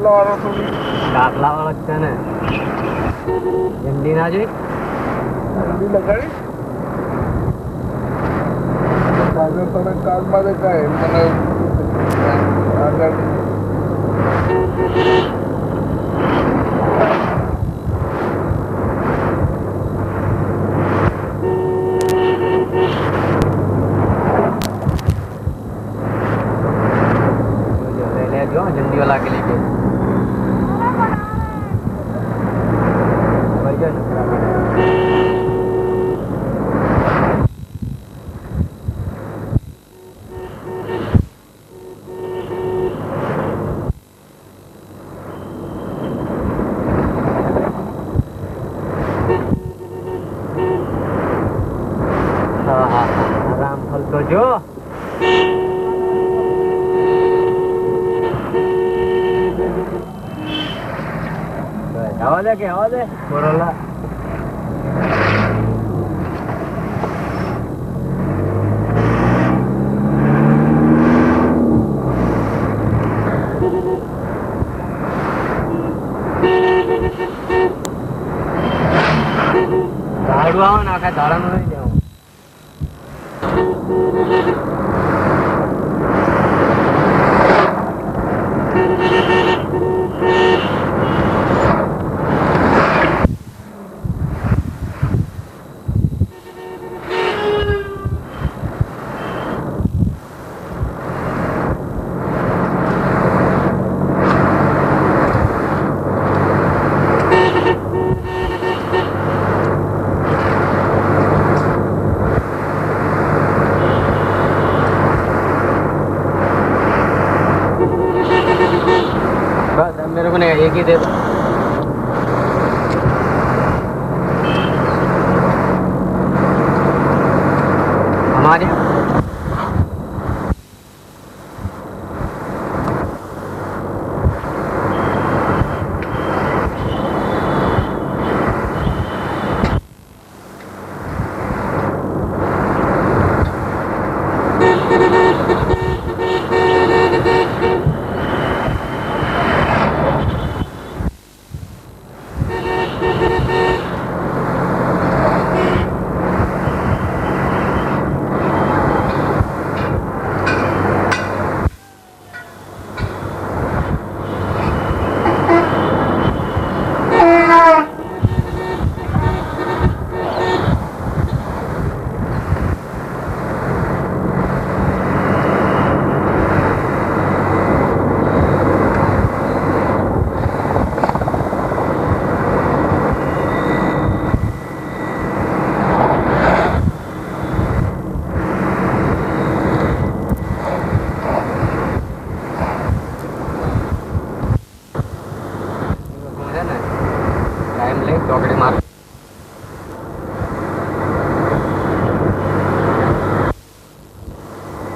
વાળો છું દાખલા વાળો જ છે ને હિન્દી ના જોઈ હિન્દી લગાડી આજે તને કાલમાં દેખાય મને આગળ झंडी वाला के लेके आराम फल तो जो आवाज है बोला दारू आओ ना आखा दाड़ा में नहीं जाओ मेरे को नहीं एक ही दे दो हमारे ચોકડી માર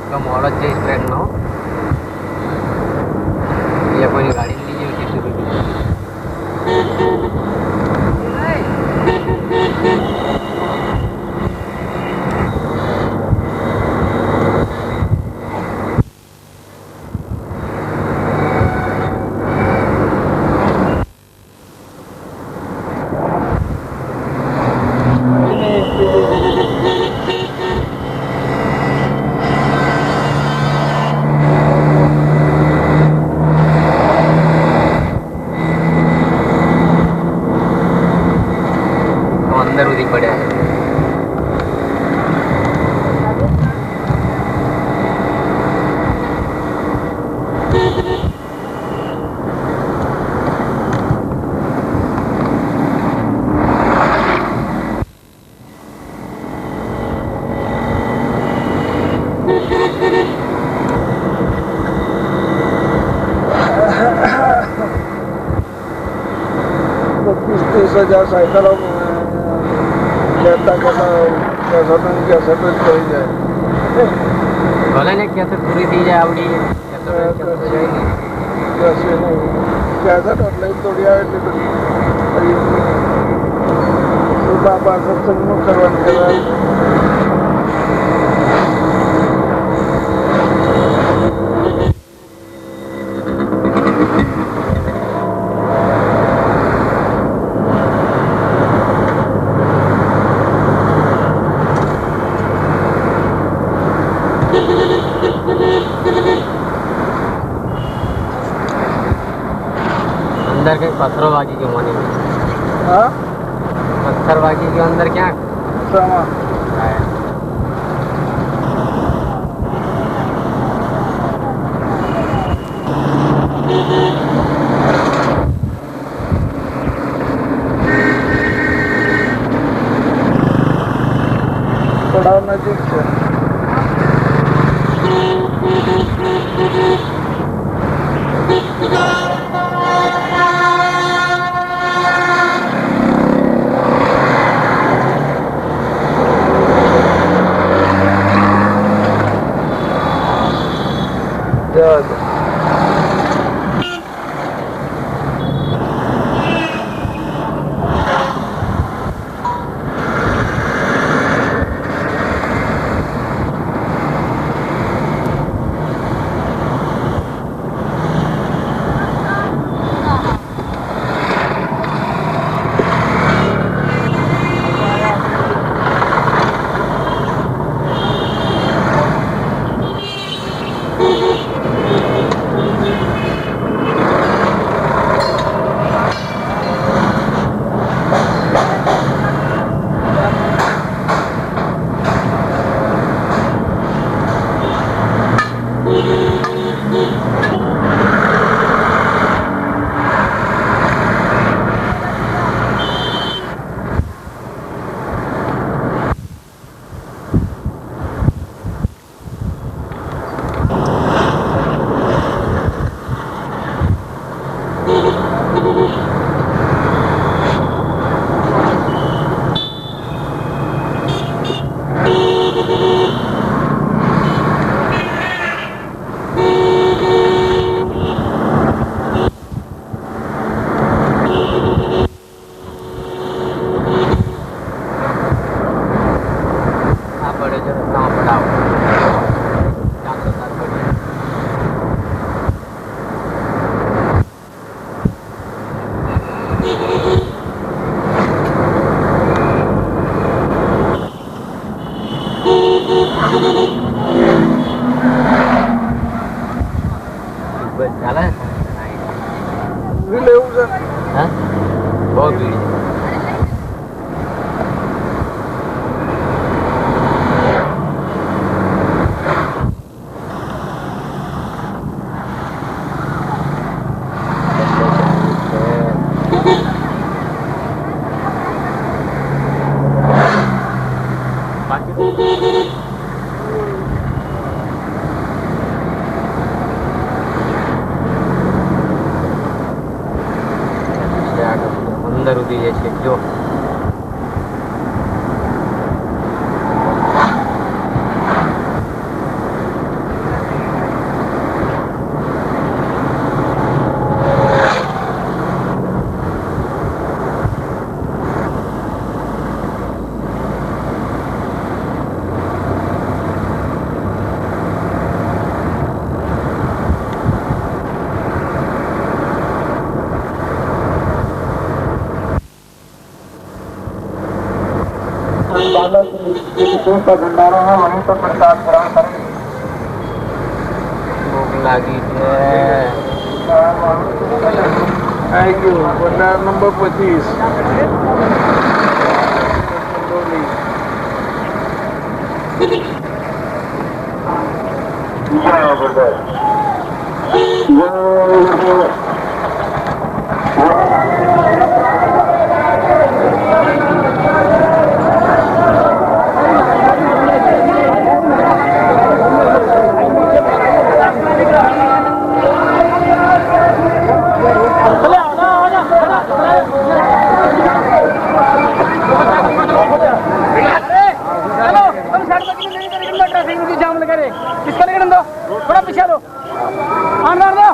તો મોડો જ જઈશ ટ્રેનનો એ કોઈની ગાડી લીધી હોય જેટલી अंदर उदी पड़े साइकिल कहता कैसे तो कही जाए बोले ने कैसे पूरी दी जाए आवड़ी कैसे नहीं कैसे ऑनलाइन थोड़ी आए बाबा सत्संग में करवाने के बाद अंदर कहीं पत्थरबाजी क्यों मानी? हाँ पत्थरबाजी के अंदर क्या सामान आया? थोड़ा नजीक से ज्यादा झाला भीड़ है उधर हाँ बहुत भीड़ है। अंदर उदी जैसे जो का भंडारा है वहीं पर प्रसाद ग्रहण करें। भूख लगी है। Thank you. भंडार नंबर 25। जाम लगा रे, किसका लेकर दो, थोड़ा पीछे लो, आन दो।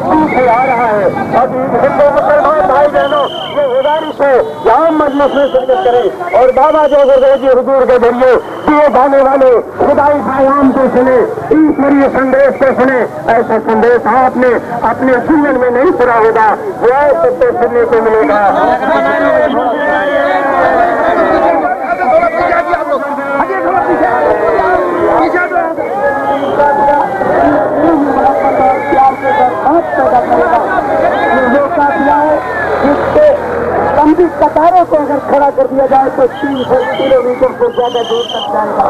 पीछे आ रहा है। अभी हिंदू मुसलमान भाई बहनों ये गुजारिश है यहाँ मजलिस में शिरकत करें और बाबा जो गुरुजी हुजूर के जरिए दिए जाने वाले खुदाई पैगाम को सुने, ईश्वरीय संदेश को सुने। ऐसा संदेश आपने अपने जीवन में नहीं सुना होगा, वो सबसे सुनने को मिलेगा। जिससे लंबी कतारों को अगर खड़ा कर दिया जाए तो 300 किलोमीटर से ज्यादा दूर तक जाएगा।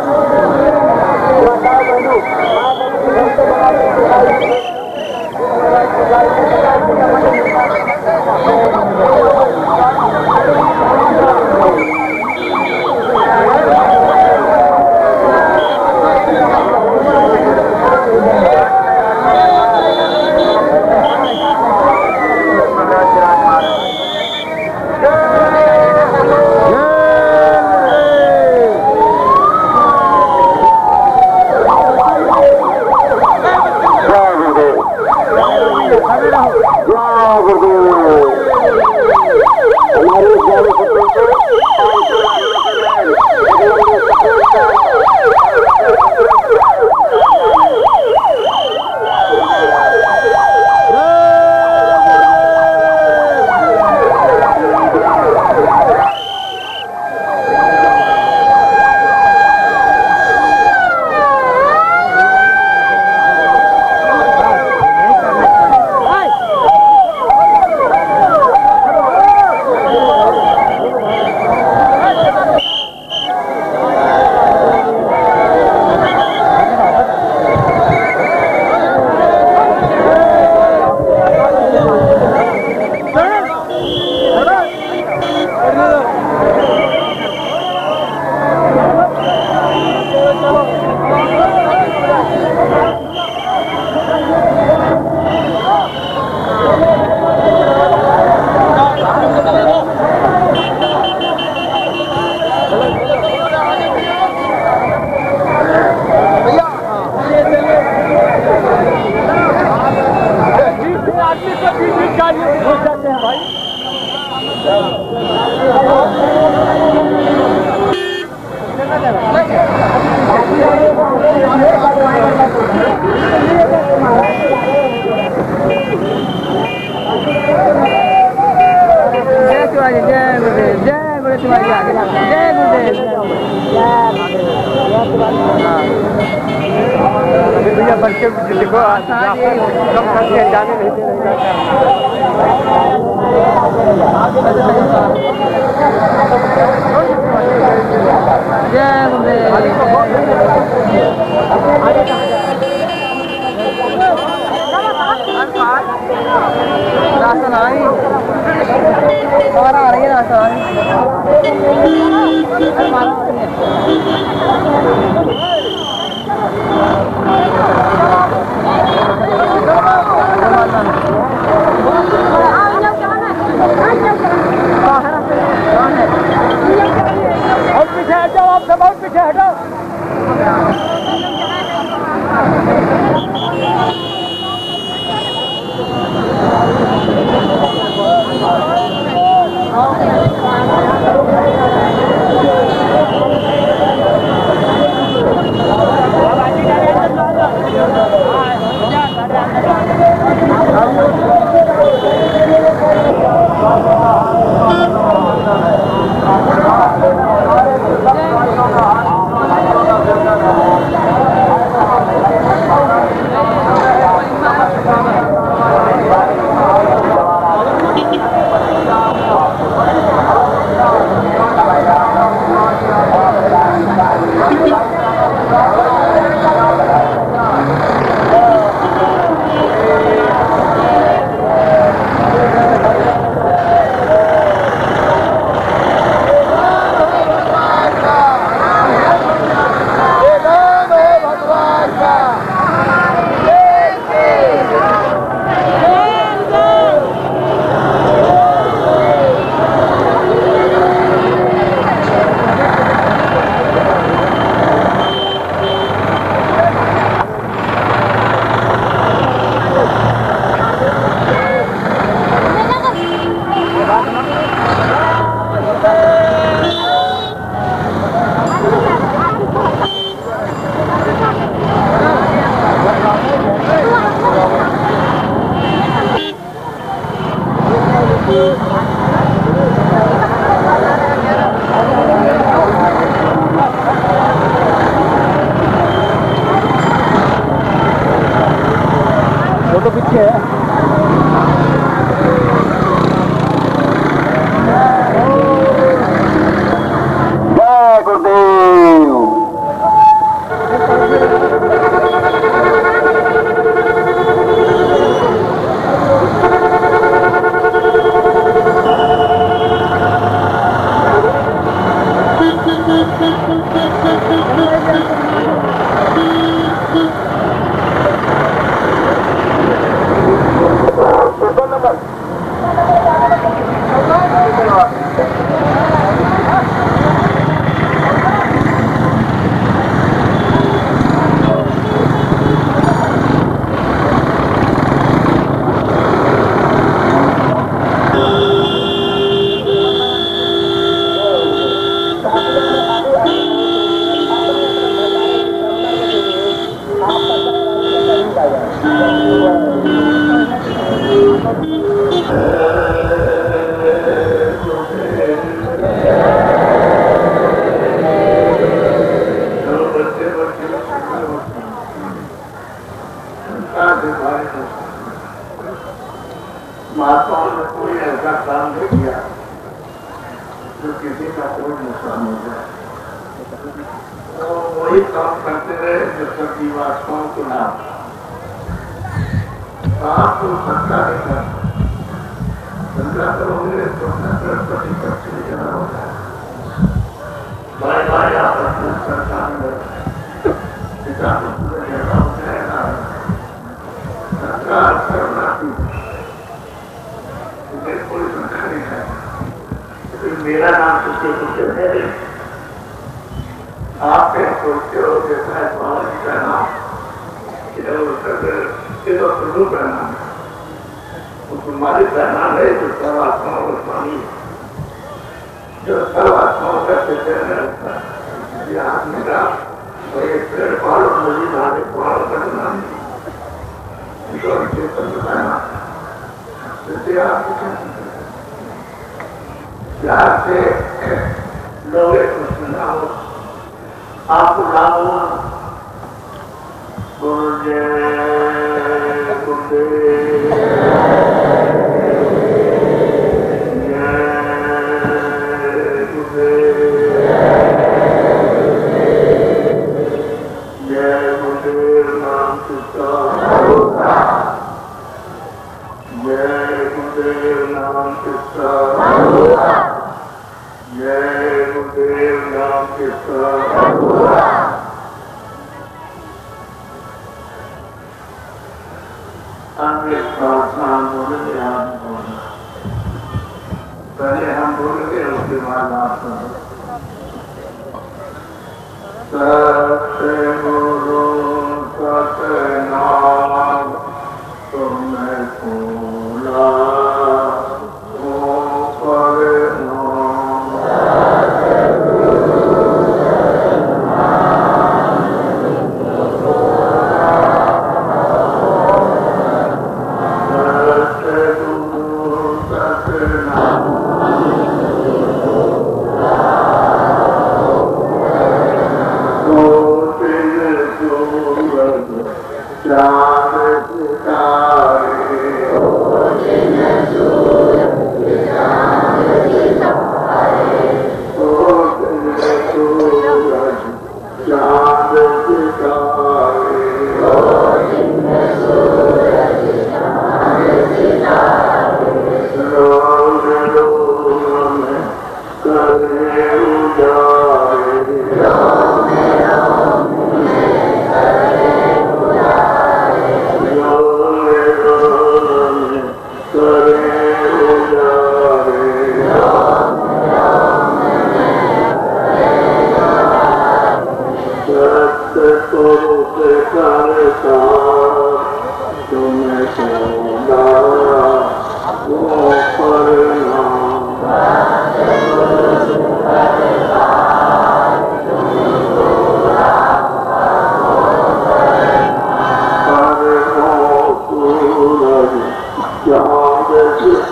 बच्चे देखो कम करके जाने नहीं रास्ता नहीं और आ रही है रास्ता बहुत पीछे हट जाओ, आपसे बहुत पीछे हटो। वो तो पीछे है। जय गुरुदेव। महात्माओं ने कोई ऐसा काम नहीं किया जो किसी का कोई नुकसान हो जाए। तो वही काम करते रहे जब तक जीवात्माओं को ना काम तो सकता नहीं था। धंधा करोगे तो गणपति तक चले जाना होता है। भाई भाई आप अपना सरकार में पिता को पूरे जगह उठाएगा सरकार करना कोई संख्या नहीं है। तो मेरा नाम सोचते सोचते है आप क्या सोचते हो जैसा है बाबा जी का नाम तो प्रभु का नाम है वो तुम्हारी का नाम है जो सर्व आत्माओं का स्वामी जो सर्व आत्माओं का चेतन रहता है। यहाँ मेरा और एक पेड़ पालो नदी नाले पाल का नाम चेतन बताना प्यार से लोग सुनाओ आपको लाओ गुरुदेव गुरुदेव जय गुरुदेव नाम किसका जय गुरुदेव नाम किसका जय गुरुदेव नाम किसका अन्य प्रार्थना बोलेंगे हम बोलना पहले हम बोलेंगे उसके बाद आप सत्य गुरु सत्य नाम तुम्हें भूला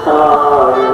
Jai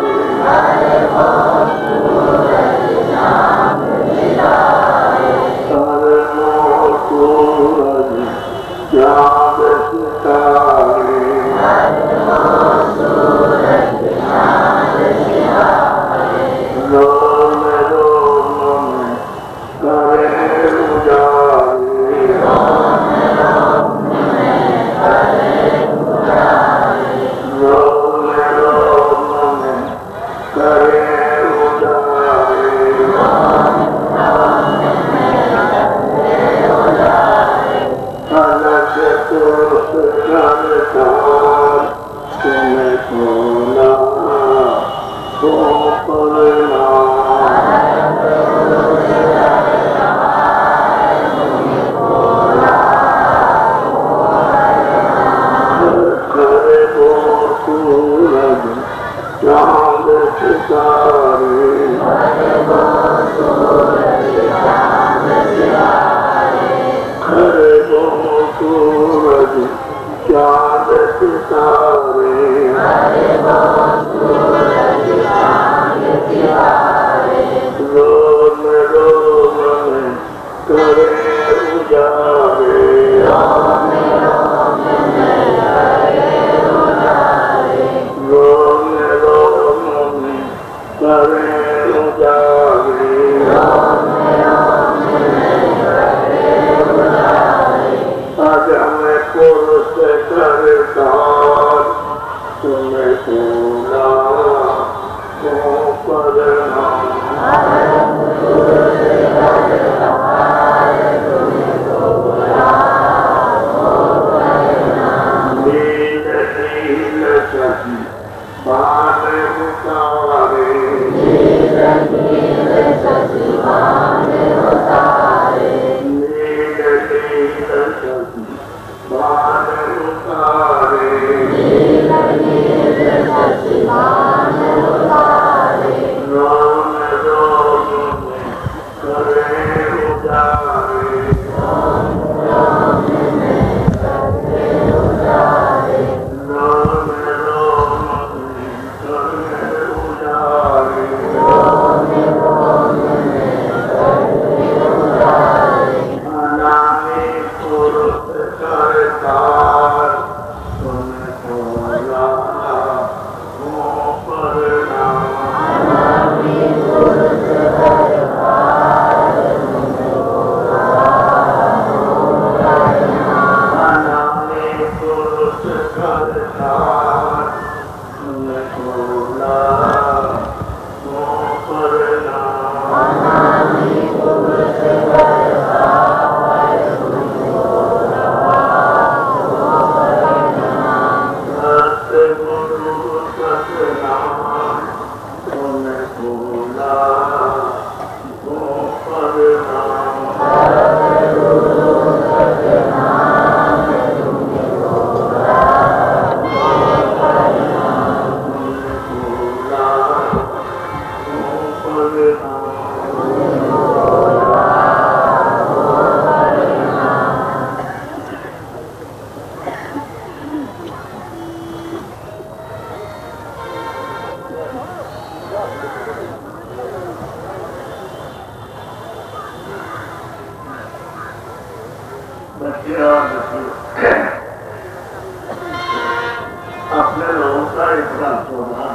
अपने लोगों का इतना स्वभाव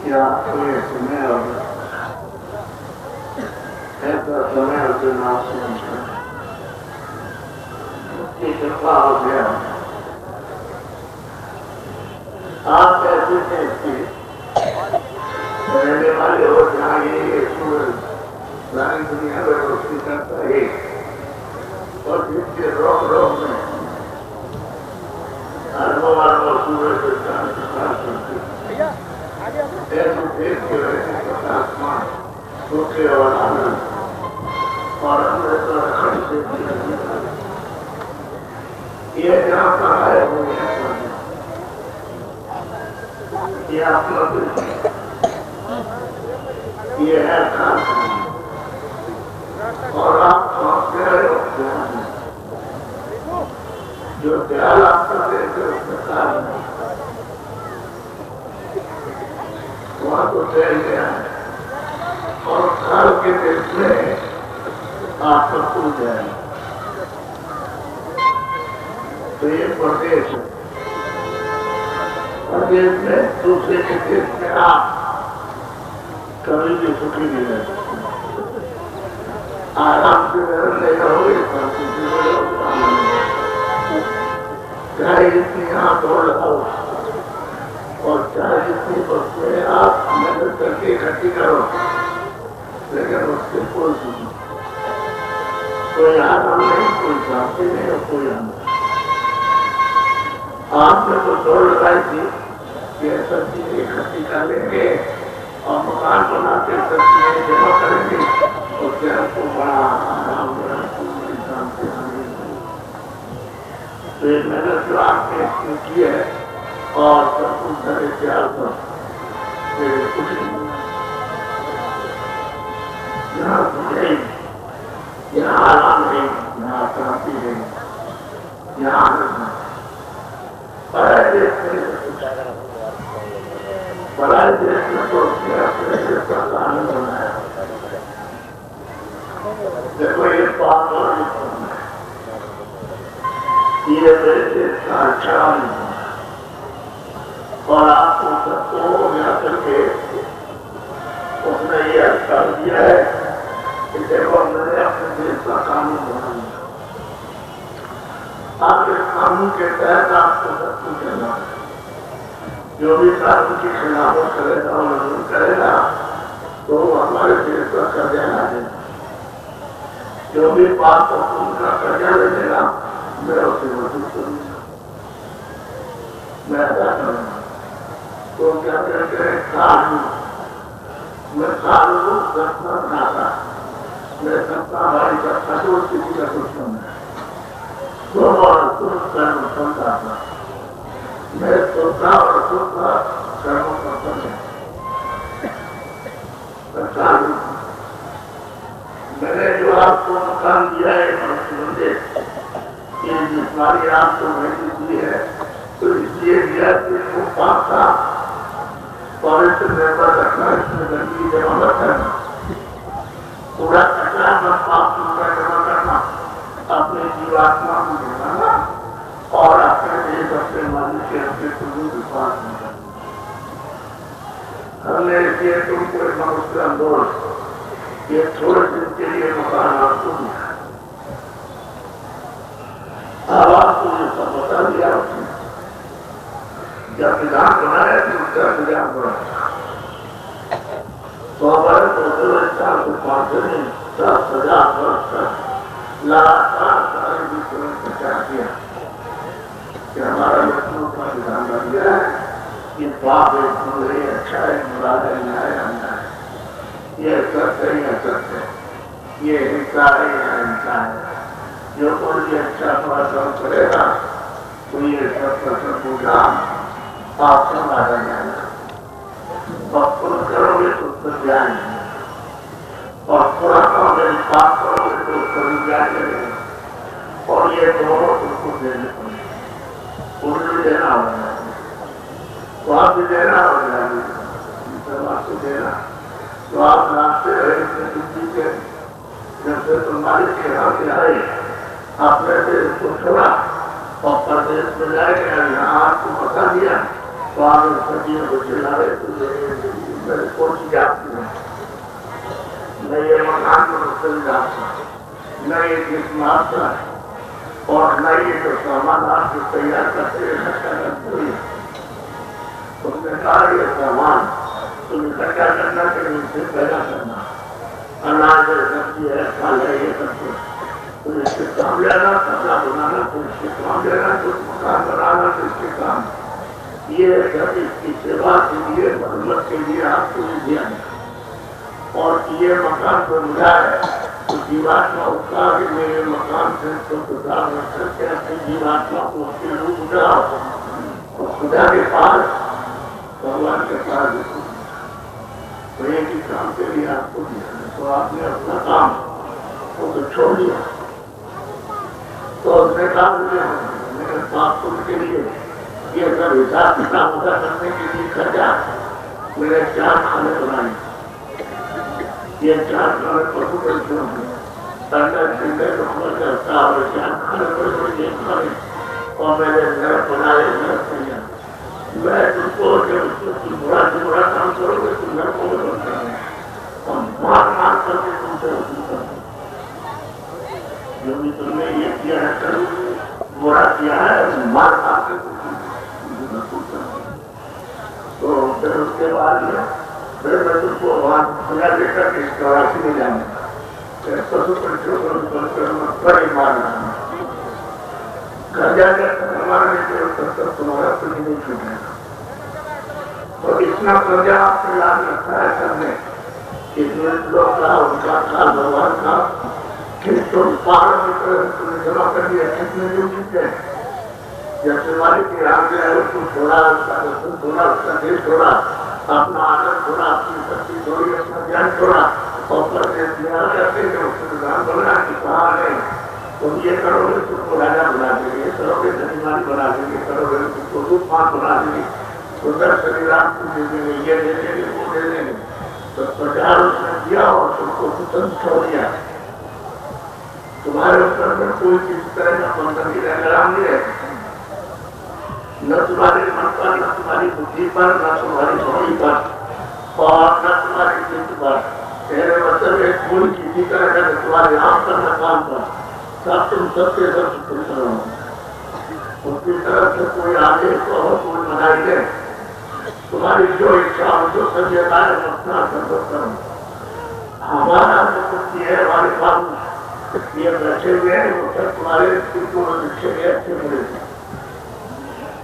क्या कोई सुने और ऐसा समय उसे ना सुनता उसकी कृपा हो गया। आप ऐसे थे कि रहने वाले हो जाएंगे सारी दुनिया में रोशनी करता है और जिसके रोक रोक में अनुभव सूरज प्रकाश करते ऐसे देश के रहने प्रकाशमान सुखे और आनंद और अमृत और अखंड से ये जहाँ का है वो ये आपका ये है खास और आप समझते रहे हो जो ध्यान आपका देते हो वहां तो ठहर गया है और काल के देश में आपका खो जाएगा। तो ये प्रदेश है, प्रदेश में दूसरे के देश में आप कभी भी सुखी नहीं रह सकते। आराम से नहीं रहोगे चाहे इतनी यहाँ दौड़ लगाओ और चाहे जितनी वस्तुएं आप मेहनत करके इकट्ठी करो, लेकिन उससे कोई आराम नहीं, कोई शांति नहीं और कोई आनंद। आपने तो दौड़ लगाई थी ये सब चीजें इकट्ठी कर लेंगे और मकान बनाते सब चीजें जमा करेंगे उससे हमको बड़ा आराम शांति तो ये मेहनत जो आपने की है और सब कुछ धरे त्याग पर कुछ यहाँ नहीं, यहाँ आराम नहीं, यहाँ शांति नहीं, यहाँ आनंद नहीं। पराये देश में तो अपने देश का आनंद बनाया। देखो ये बात ये मेरे देश का अच्छा और आपको सबको मिला करके उसने ये अच्छा दिया है कि देखो मैंने अपने देश का कानून बना दिया। आपके कानून के तहत आपको सब कुछ देना है। जो भी कानून की खिलाफत करेगा उल्लंघन करेगा तो हमारे देश का कर्जा ना देना। जो भी पाप का कर्जा ले लेगा मैं उसे वसूल करूंगा, मैं ऐसा करूंगा। तो क्या कहते हैं कानून, मैं कानून घटना बनाता, मैं सत्ता हमारी घटना को किसी का दुश्मन है तो कर्म करता था। मैं सोचा और सोचा कर्म करता है। मैंने जो आपको मकान दिया है मंदिर ये जिसमारी आपको भेजी दी है तो इसलिए दिया कि इसको पासा और इसे निर्भर रखना, इसमें गंदगी जमा मत करना, पूरा कचरा मत पाप पूरा जमा करना, अपने जीवात्मा को जगाना और अपने देश अपने मनुष्य अपने तुम्हें विश्वास नहीं करना। हमने इसलिए तुमको मनुष्य दोष ये थोड़े दिन के लिए मकान आपको दिया। अब आपको ये सब बता दिया उसने। जब विधान बनाया तो उसका विधान बनाया तो हमारे दूसरे साल को 5 दिन 10,000 वर्ष तक लगातार सारे विश्व में प्रचार किया कि हमारा लक्ष्मणों का विधान बन गया है कि पाप है, बुरे, अच्छा है, बुरा है, न्याय है, अन्याय है, ये सत्य है, असत्य है, ये हिंसा है या अहिंसा है। जो कोई अच्छा काम करेगा तो ये सब पूजा आप समाधान जाना और पूर्ण करोगे तो उसका ज्ञान और पूरा करोगे पाप करोगे तो उसका ज्ञान लगेगा और ये दोनों उसको देने पड़ेंगे। उन्हें देना होगा तो आप भी देना होगा, आपको देना तो आप रास्ते रहे दुखी के जब से तुम्हारे के यहाँ से आए आपने देश को छोड़ा और परदेश में जाएगा यहाँ आपको बता दिया तो आप सब्जियों को चिल्ला रहे तो कौन सी जाती है न ये मकान को रस्ते जाता न ये किस मात्रा और न ये जो सामान आपको तैयार करते हैं उसने कहा ये सामान तुम इकट्ठा करना चाहिए उनसे पैदा करना अनाज है, सब्जी है, फल है, ये सब कुछ तो इसके काम लेना, कपड़ा बनाना तो इसके काम लेना, कुछ मकान बनाना तो इसके काम, ये सब इसकी सेवा के लिए मरम्मत के लिए आपको दिया है और ये मकान तो मिला है तो जीवात्मा उसका भी मेरे मकान से तो गुजार रख करके अपनी जीवात्मा को उसके रूप गुजारो खुदा के पास भगवान के पास तो एक ही काम के लिए आपको दिया तो आपने अपना काम वो तो छोड़ दिया तो उसने काम दिया लेकिन पाप के लिए ये सब हिसाब किताब होता करने के लिए खर्चा मेरे 4 खाने बनाए ये 4 खाने पशु परिश्रम है संडे संडे को खबर करता और 4 खाने बड़े खाने और मैंने घर बनाए घर तैयार मैं तुमको जब बुरा से बुरा काम करोगे तुम घर को बनता है और मार करके तुमसे वसूल करते जो भी तुमने ये किया है करो बुरा किया है मार करके तो फिर उसके बाद में फिर मैं तुमको वहां खुला लेकर के चौरासी में जाऊंगा पशु परिश्रम बड़े मारना घर जाकर मारने के तब तक तुम्हारा कुछ नहीं छूटेगा और इतना पर्याप्त याद रखा है सबने कि लोग का उनका था भगवान का कि तुम पहाड़ में तुमने जमा कर दिया कितने लोग जीते जब तुम्हारी की राम गया उसको छोड़ा उसका दर्शन छोड़ा उसका देश छोड़ा अपना आनंद छोड़ा अपनी शक्ति छोड़ी अपना ज्ञान छोड़ा और करते थे उसको ज्ञान बना कि कहा नहीं तुम ये करोगे तुमको राजा बना देंगे करोगे धनीमानी बना देंगे करोगे तुमको रूपमान बना देंगे सुंदर शरीर आपको दे देंगे ये दे देंगे वो दे देंगे तो प्रचार उसने किया और तुमको स्वतंत्र छोड़ दिया तुम्हारे ऊपर में कोई किसी तरह का बंधन नहीं रहेगा राम नहीं रहेगा न तुम्हारे मन पर न तुम्हारी बुद्धि पर न तुम्हारी भूमि पर और न तुम्हारी चित्त पर तेरे मतलब एक कोई किसी तरह का तुम्हारे आम पर न काम पर सब तुम सबके सब सुख रहो उसकी तरफ से कोई आदेश और कोई मनाई दे तुम्हारी जो इच्छा हो जो सभ्यता है अपना संतोष करो हमारा जो कुछ है हमारे पास ये बैठे हुए हैं वो सब तुम्हारे अच्छे अच्छे मिले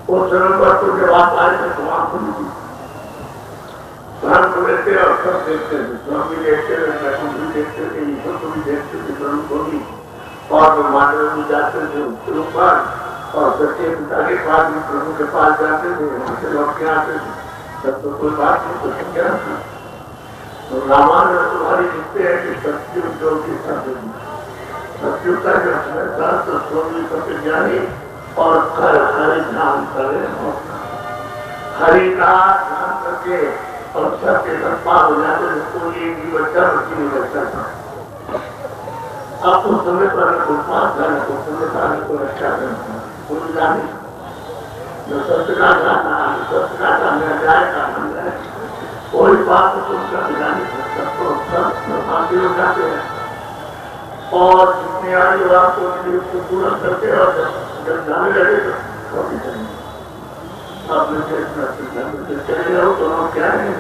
वो चरण पर तो जब आप आए थे तो वहां खुली थी धर्म को लेते और सब देखते थे स्वामी भी देखते थे लक्ष्मण भी देखते थे ईश्वर को भी देखते थे धर्म को भी और मानव भी जाते थे उसके ऊपर और सच्चे पिता के पास भी प्रभु के पास जाते थे उनसे लौट के आते थे तब तो कोई बात नहीं तो क्या था तो रामायण तुम्हारी लिखते हैं कि सत्युग जो की सत्युग का जो है तो स्वामी सत्य ज्ञानी और कर हरि नाम करे हरि का नाम करके और सबके संपा हो जाते जिसको ये बच्चा बच्ची नहीं बच्चा था अब उस समय पर पास जाने को समय जाने को रक्षा करना कोई जाने जो सत्य का जाना सत्य का जाने जाए का मन है कोई बात तो उसका बिना नहीं सकता तो सब शांति हो जाते हैं और जितने आयु आपको उसको पूरा करते और जब जाने लगे तो कभी चलेंगे आपने चले जाओ तो हम क्या है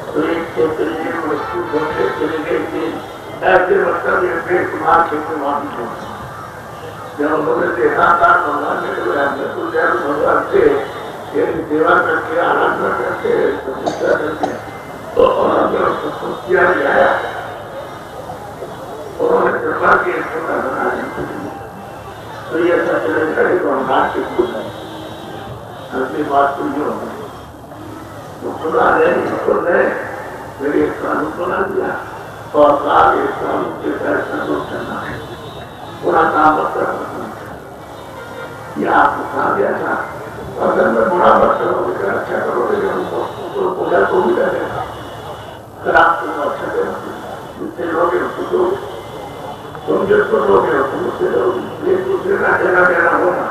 तो एक तो चलिए वस्तु घोटे चले गए ऐसे मतलब ये पेट कुमार क्षेत्र माफी छोड़ जब उन्होंने देखा था भगवान ने तो भगवान से सेवा करके आराधना करके प्रतिष्ठा करके तो उन्होंने किया गया उन्होंने कृपा की छोटा बना तो ये सब चले जाए तो हम बात के पूछ अपनी बात को जो तो सुना रहे फिर एक कानून बना दिया और साथ एक कानून के तहत संतोष करना है पूरा काम ये आपको कहा गया था अगर मैं बुरा मत करोगे अच्छा करोगे तो पूजा को भी करेगा अगर आप तुम अच्छा करोगे जिससे लोगे उसको दो तुम जिसको दोगे तुम उससे दोगे एक दूसरे का देना देना होगा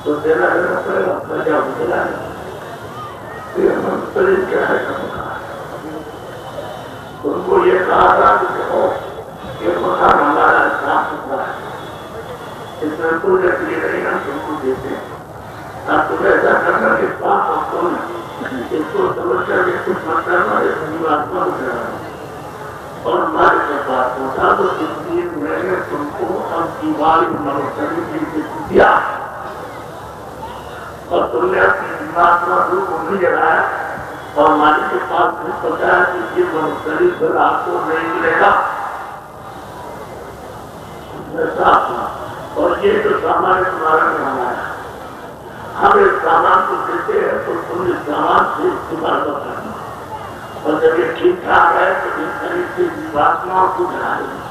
तो देना देना पड़ेगा प्रजा को दिलाएगा फिर हम शरीर क्या है उनको ये कहा था कि देखो ये मकान हमारा साफ सुथरा है इसमें पूरे के लिए नहीं हम तुमको देते आप तुम्हें ऐसा करना कि पाप और पुण्य इसको समझकर के कुछ मत करना ये जीवात्मा को देना और हमारे के पास होता तो इसलिए मैंने तुमको अब दीवार मनुष्य की दिया और तुमने अपनी जीवात्मा को नहीं जलाया और मालिक के पास नहीं बताया कि ये मनुष्य फिर आपको नहीं मिलेगा और ये जो सामान तुम्हारा में हमारा हम इस सामान को देते हैं तो तुम इस सामान से इस्तेमाल करना और जब ये ठीक ठाक है तो इस शरीर से जीवात्माओं को घरा देना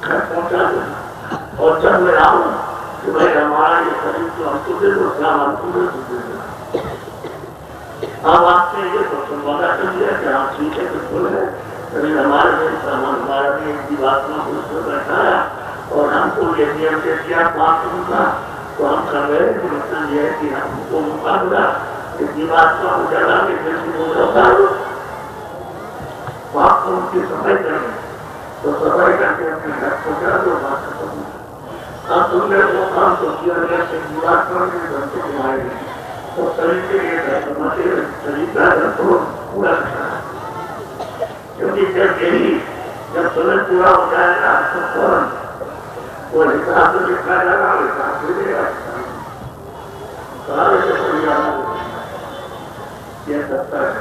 घर पहुंचा देना और जब मैं आऊं कि भाई हमारा ये शरीर तो हमको दे दो सामान को दे दो अब आपने ये तो संवादा कर दिया कि आप ठीक है बिल्कुल है लेकिन हमारे में सामान हमारा में जीवात्मा को उसको बैठाया और हमको ये नियम दे दिया पाप उनका तो हम कर रहे हैं मतलब ये है कि हमको मौका मिला कि जीवात्मा को जला के फिर भी होता है पाप को उनकी सफाई करें तो सफाई करके अपने घर पहुंचा दो बात खत्म अब तुमने वो काम तो किया गया कि जीवात्मा के घर से घुमाएंगे तो शरीर के लिए शरीर का तो पूरा क्योंकि जब समय पूरा हो जाएगा तो फौरन वो हिसाब से लिखा जाएगा हिसाब से ये सत्ता है,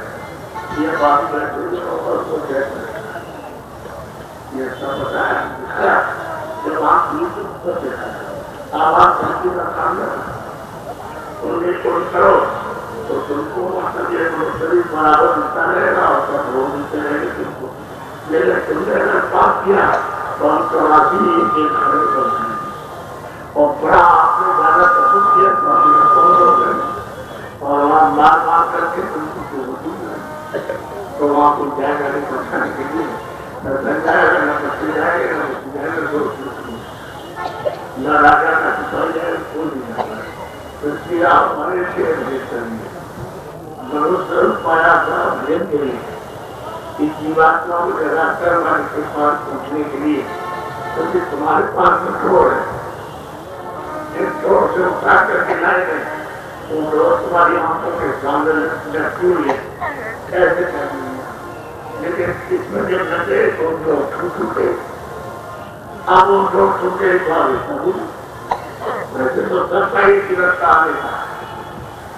ये बात बैठे और को कहते हैं, ये सब बताया जब आप यूट्यूब पर देखा आवाज संगीत का काम उन्हें फोन करो तो तुमको मतलब ये शरीर बराबर मिलता रहेगा और सब लोग मिलते रहेंगे तुमको। लेकिन तुमने अगर पाप किया तो हम प्रवासी के खड़े कर देंगे और बड़ा आपने ज्यादा पसंद किया और वहाँ मार मार करके तुमको तो वहाँ को जाएगा नहीं पहुँचाने के लिए न जाएगा न बच्चे जाएगा न बच्चे जाएगा न राजा का सिपाही जाएगा कोई नहीं जाएगा। तो इसलिए आप हमारे शेर भेज करेंगे मनुष्य पाया था भेज के लिए इस जीवात्माओं के रास्ते हमारे के पास पहुँचने के लिए क्योंकि तुम्हारे पास में छोड़ है एक छोड़ से उठा करके लाए गए तो तुम्हारी आंखों के सामने रखी हुई है कैसे करनी है। लेकिन इसमें जब लगे तो जो छूटे अब वो जो छूटे वैसे तो सबका ही गिरफ्ता आने का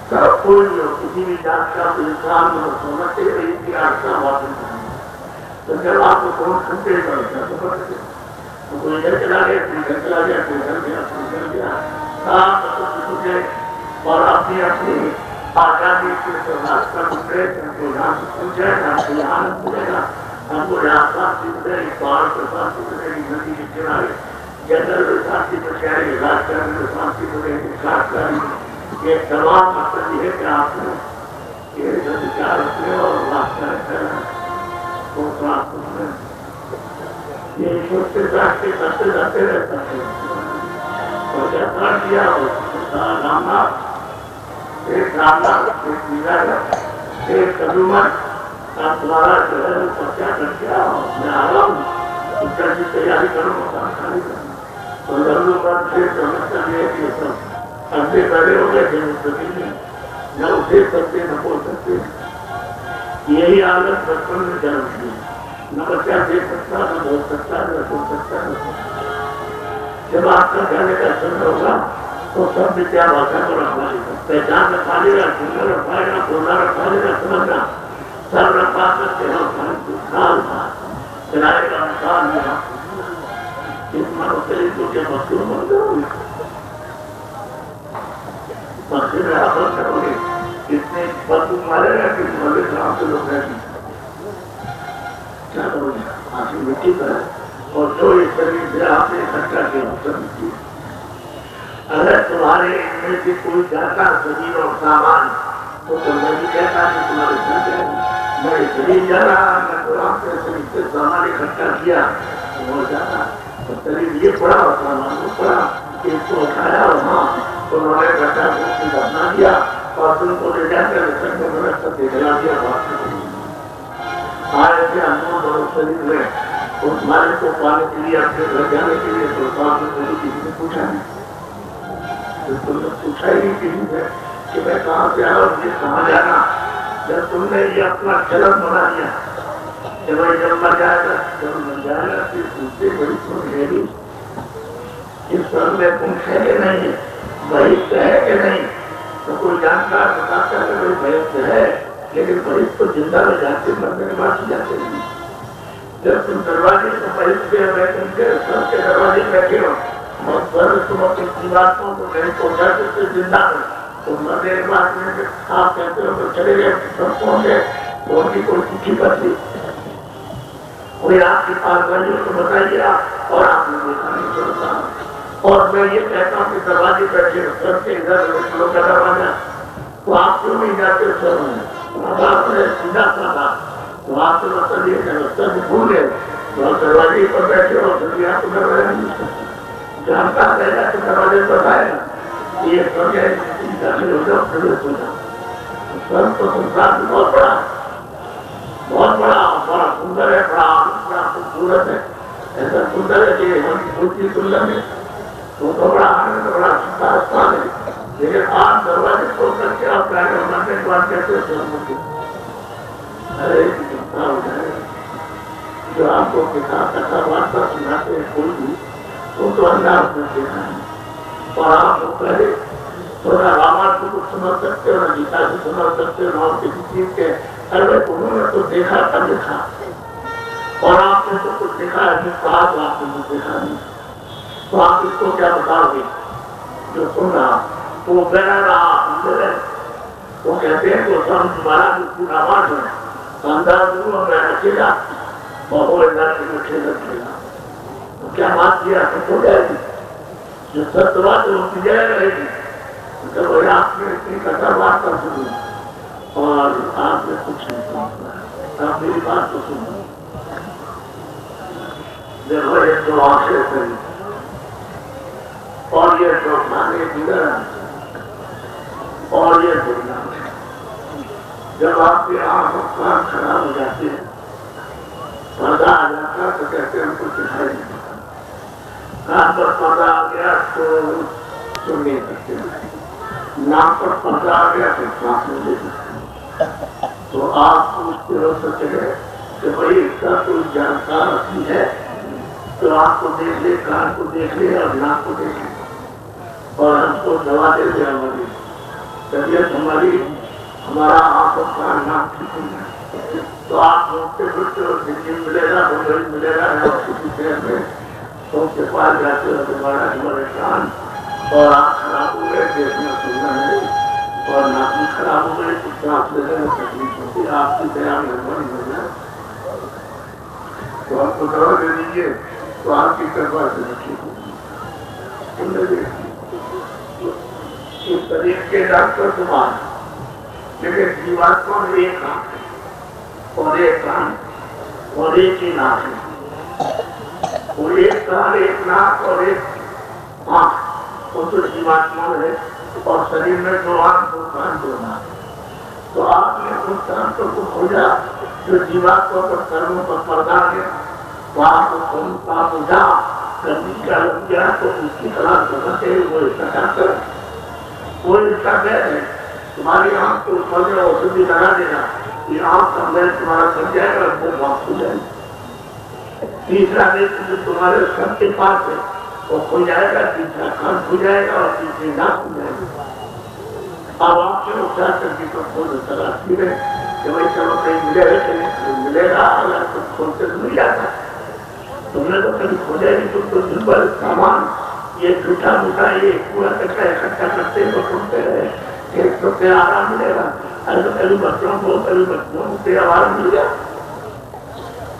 सब कोई किसी भी जात का इंसान होना चाहिए इतिहास का वापस तो जब आपको कौन छूटेगा तो कोई इधर चला गया कोई इधर चला गया कोई इधर गया कोई इधर गया छूटे और अपनी अपनी आजादी के रास्ता मिले हमको यहाँ से पूछे हमको यहाँ मिलेगा हमको यहाँ शांति मिलेगी पहाड़ पर शांति मिलेगी नदी के किनारे जंगल में शांति मिलेगी रास्ते में शांति मिलेगी शास्त्री ये तमाम मकसद है कि आपने ये जो विचार रखने और रास्ता तो प्राप्त में ये सोचते जाते करते जाते रहता है और यात्रा किया रामनाथ एक रामनाथ एक मीरागढ़ एक कदूमन आप तुम्हारा जो है पर्चा कर दिया मैं आ रहा हूँ उत्तर की तैयारी करूँगा तो लल्लू पर से समझता है कि सब अंधे बड़े हो गए थे न उठे सकते न बोल सकते यही हालत बचपन में जन्म थी न बच्चा देख सकता न बोल सकता न सुन सकता न जब आपका जाने का समय होगा तो सब विद्या भाषा को रखवा लेगा पहचान रखवा लेगा सुनना रखवा लेगा बोलना रखवा लेगा समझना सब रखवा सकते हैं चलाएगा इंसान में इस मानव शरीर को क्या मजदूर बन जाओगे मस्जिद में आप करोगे इतने पशु मारेगा कि मरे गाँव के लोग रहेंगे क्या करोगे आखिर मिट्टी पर और जो इस शरीर से आपने इकट्ठा किया उसका मिट्टी अगर तुम्हारे इनमें से कोई जाता शरीर और सामान तो मैं भी कहता कि तुम्हारे घर जाएगा मैं शरीर जा रहा मैं तो आपके शरीर से सामान इकट्ठा किया वो जाता तो शरीर ये पड़ा और सामान वो पड़ा इसको उठाया और हाँ उन्होंने घटा को बना दिया और तुमको ले जाकर दिखला दिया आए थे हम शरीर में उस मालिक को पाने के लिए अपने घर जाने के लिए तो किसी ने पूछा नहीं तुमने पूछा ही किसी से कि मैं कहाँ से आया मुझे कहाँ जाना जब तुमने ये अपना चलन बना दिया जब मर जाएगा जब मर जाएगा फिर उससे बड़ी तुम है इस पर में तुम है कि नहीं बहिष्ठ है कि नहीं तो कोई जानकार बताता है भाई बहिष्ठ है लेकिन बहिष्ठ तो जिंदा में जाते मरने के बाद जाते नहीं जब तुम दरवाजे से बहिष्ठ के सबके दरवाजे बैठे हो और स्वर्ग तुम अपनी जीवात्माओं को नहीं पहुंचा सकते जिंदा में तो मरने के बाद आप कहते हो तो चले गए सब पहुंचे तो उनकी कोई चिट्ठी पत्री कोई आपके पास बनी तो बताइए आप और आपने देखा नहीं चलता और मैं ये कहता हूँ कि दरवाजे बैठे सबके इधर लोग का दरवाजा तो आप क्यों नहीं जाते सर अब आपने सीधा साधा तो आपसे मतलब ये सब भूले तो आप दरवाजे पर बैठे हो जल्दी आपको दरवाजा नहीं जानता रहेगा तो दरवाजे पर आएगा ये समझे हो जाओ प्रवेश हो जाओ स्वर्ग तो संसार बहुत बड़ा बड़ा सुंदर है बड़ा खूबसूरत है ऐसा सुंदर है कि उसकी तुलना में तो बड़ा आनंद बड़ा स्थान है लेकिन आप दरवाजे खोल करके आप कार्य बनाने के बाद कैसे अरे चिंता हो जाए जो आपको किताब कथा वार्ता सुनाते हैं कोई भी तो अंदाज में देखा है और आप पहले तो ना रामायण को समझ सकते हो, ना गीता को समझ सकते हो, ना किसी चीज के। अरे उन्होंने तो देखा तब लिखा, और आपने तो कुछ देखा है जिसको आज आपने कुछ देखा नहीं, तो आप इसको क्या बताओगे? जो सुन रहा वो बहरा रहा, वो कहते हैं तो हम तुम्हारा जो पूरा मान है अंदाज मैं रखेगा और वो रखेगा, तो क्या बात किया तो हो जाएगी। जो सत्य बात है उसकी जय रहेगी। तो वही आपने इतनी कठोर बात कर सुनी और आपने कुछ नहीं सुना, आप मेरी बात तो सुनो। देखो ये तो आंखें करी और ये तो खाने बिगड़ और ये बोलना, जब आपके आंख और कान खराब हो जाते हैं, पर्दा आ जाता तो कहते हैं हमको दिखाई नहीं देता, कान पर पर्दा आ गया तो सुन नहीं सकते, नाक पर पर्दा आ गया तो सांस नहीं ले सकते। तो आप पूछते हो सोचे कि भाई इसका कोई जानकार असली है तो आपको देख ले, कान को देख ले और नाक को देख ले और हमको दवा दे दे, हमारी तबियत हमारी हमारा आंख और कान नाक ठीक है। तो आप घूमते फिरते हो, दिल्ली मिलेगा, बंबई मिलेगा, किसी शहर में तो उसके पास जाते हो तुम्हारा हमारे कान और आँख खराब हो गए, देखना सुनना नहीं और नाक भी खराब हो गए, तो सांस लेने में तकलीफ होती है, आपकी दया मेहरबानी हो जाए तो आपको दवा दे दीजिए तो आपकी कृपा से ठीक होगी। इस शरीर के डॉक्टर तुम्हारा, लेकिन जीवात्मा में एक आंख है और एक कान और एक ही नाक है, और एक कान एक नाक और एक आंख, वो तो जीवात्मा में है। और शरीर में दो आंख दो कान दो नाक, तो आपने उन कांतों को खोजा जो जीवात्मा पर कर्मों पर पर्दा गया, पाप बुझा करनी का लग गया तो उसकी कला समझते वो इसका कर वो इसका बैठ है। तुम्हारी आंख के ऊपर में औषधि लगा देना, ये आंख का बैठ तुम्हारा सम जाएगा और वो वापस हो जाएगा। तीसरा नेत्र जो तुम्हारे सर के पास है वो खुल जाएगा, तीसरा कान खुल जाएगा और तीसरी नाक खुल जाएगी। अब आपके उपचार करके तो खोज तलाश मिले कि भाई चलो कहीं मिलेगा, कहीं मिलेगा, अगर कुछ खोलते तो मिल जाता। तुमने तो कभी खोजा नहीं, तुम तो दिन भर सामान ये झूठा मूठा ये पूरा करके इकट्ठा करते तो सुनते रहे, एक तो तेरा आराम मिलेगा। अरे तो कभी बच्चों को तेरा आराम मिल गया।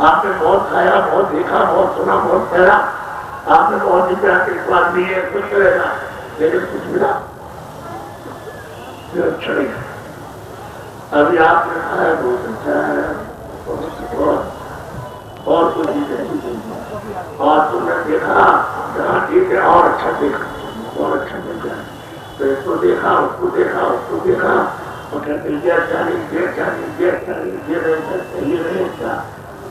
आपने बहुत खाया, बहुत देखा, बहुत सुना, बहुत पढ़ा, आपने बहुत दिखा के स्वाद भी है, कुछ करेगा, लेकिन कुछ मिला अच्छा नहीं। अभी आपने खाया बहुत अच्छा है और कुछ और तुमने देखा जहाँ ठीक है और अच्छा देखा और अच्छा मिल जाए, तो इसको देखा उसको देखा उसको देखा और कहते ये अच्छा नहीं, ये अच्छा नहीं, ये अच्छा नहीं, ये नहीं अच्छा, ये नहीं अच्छा,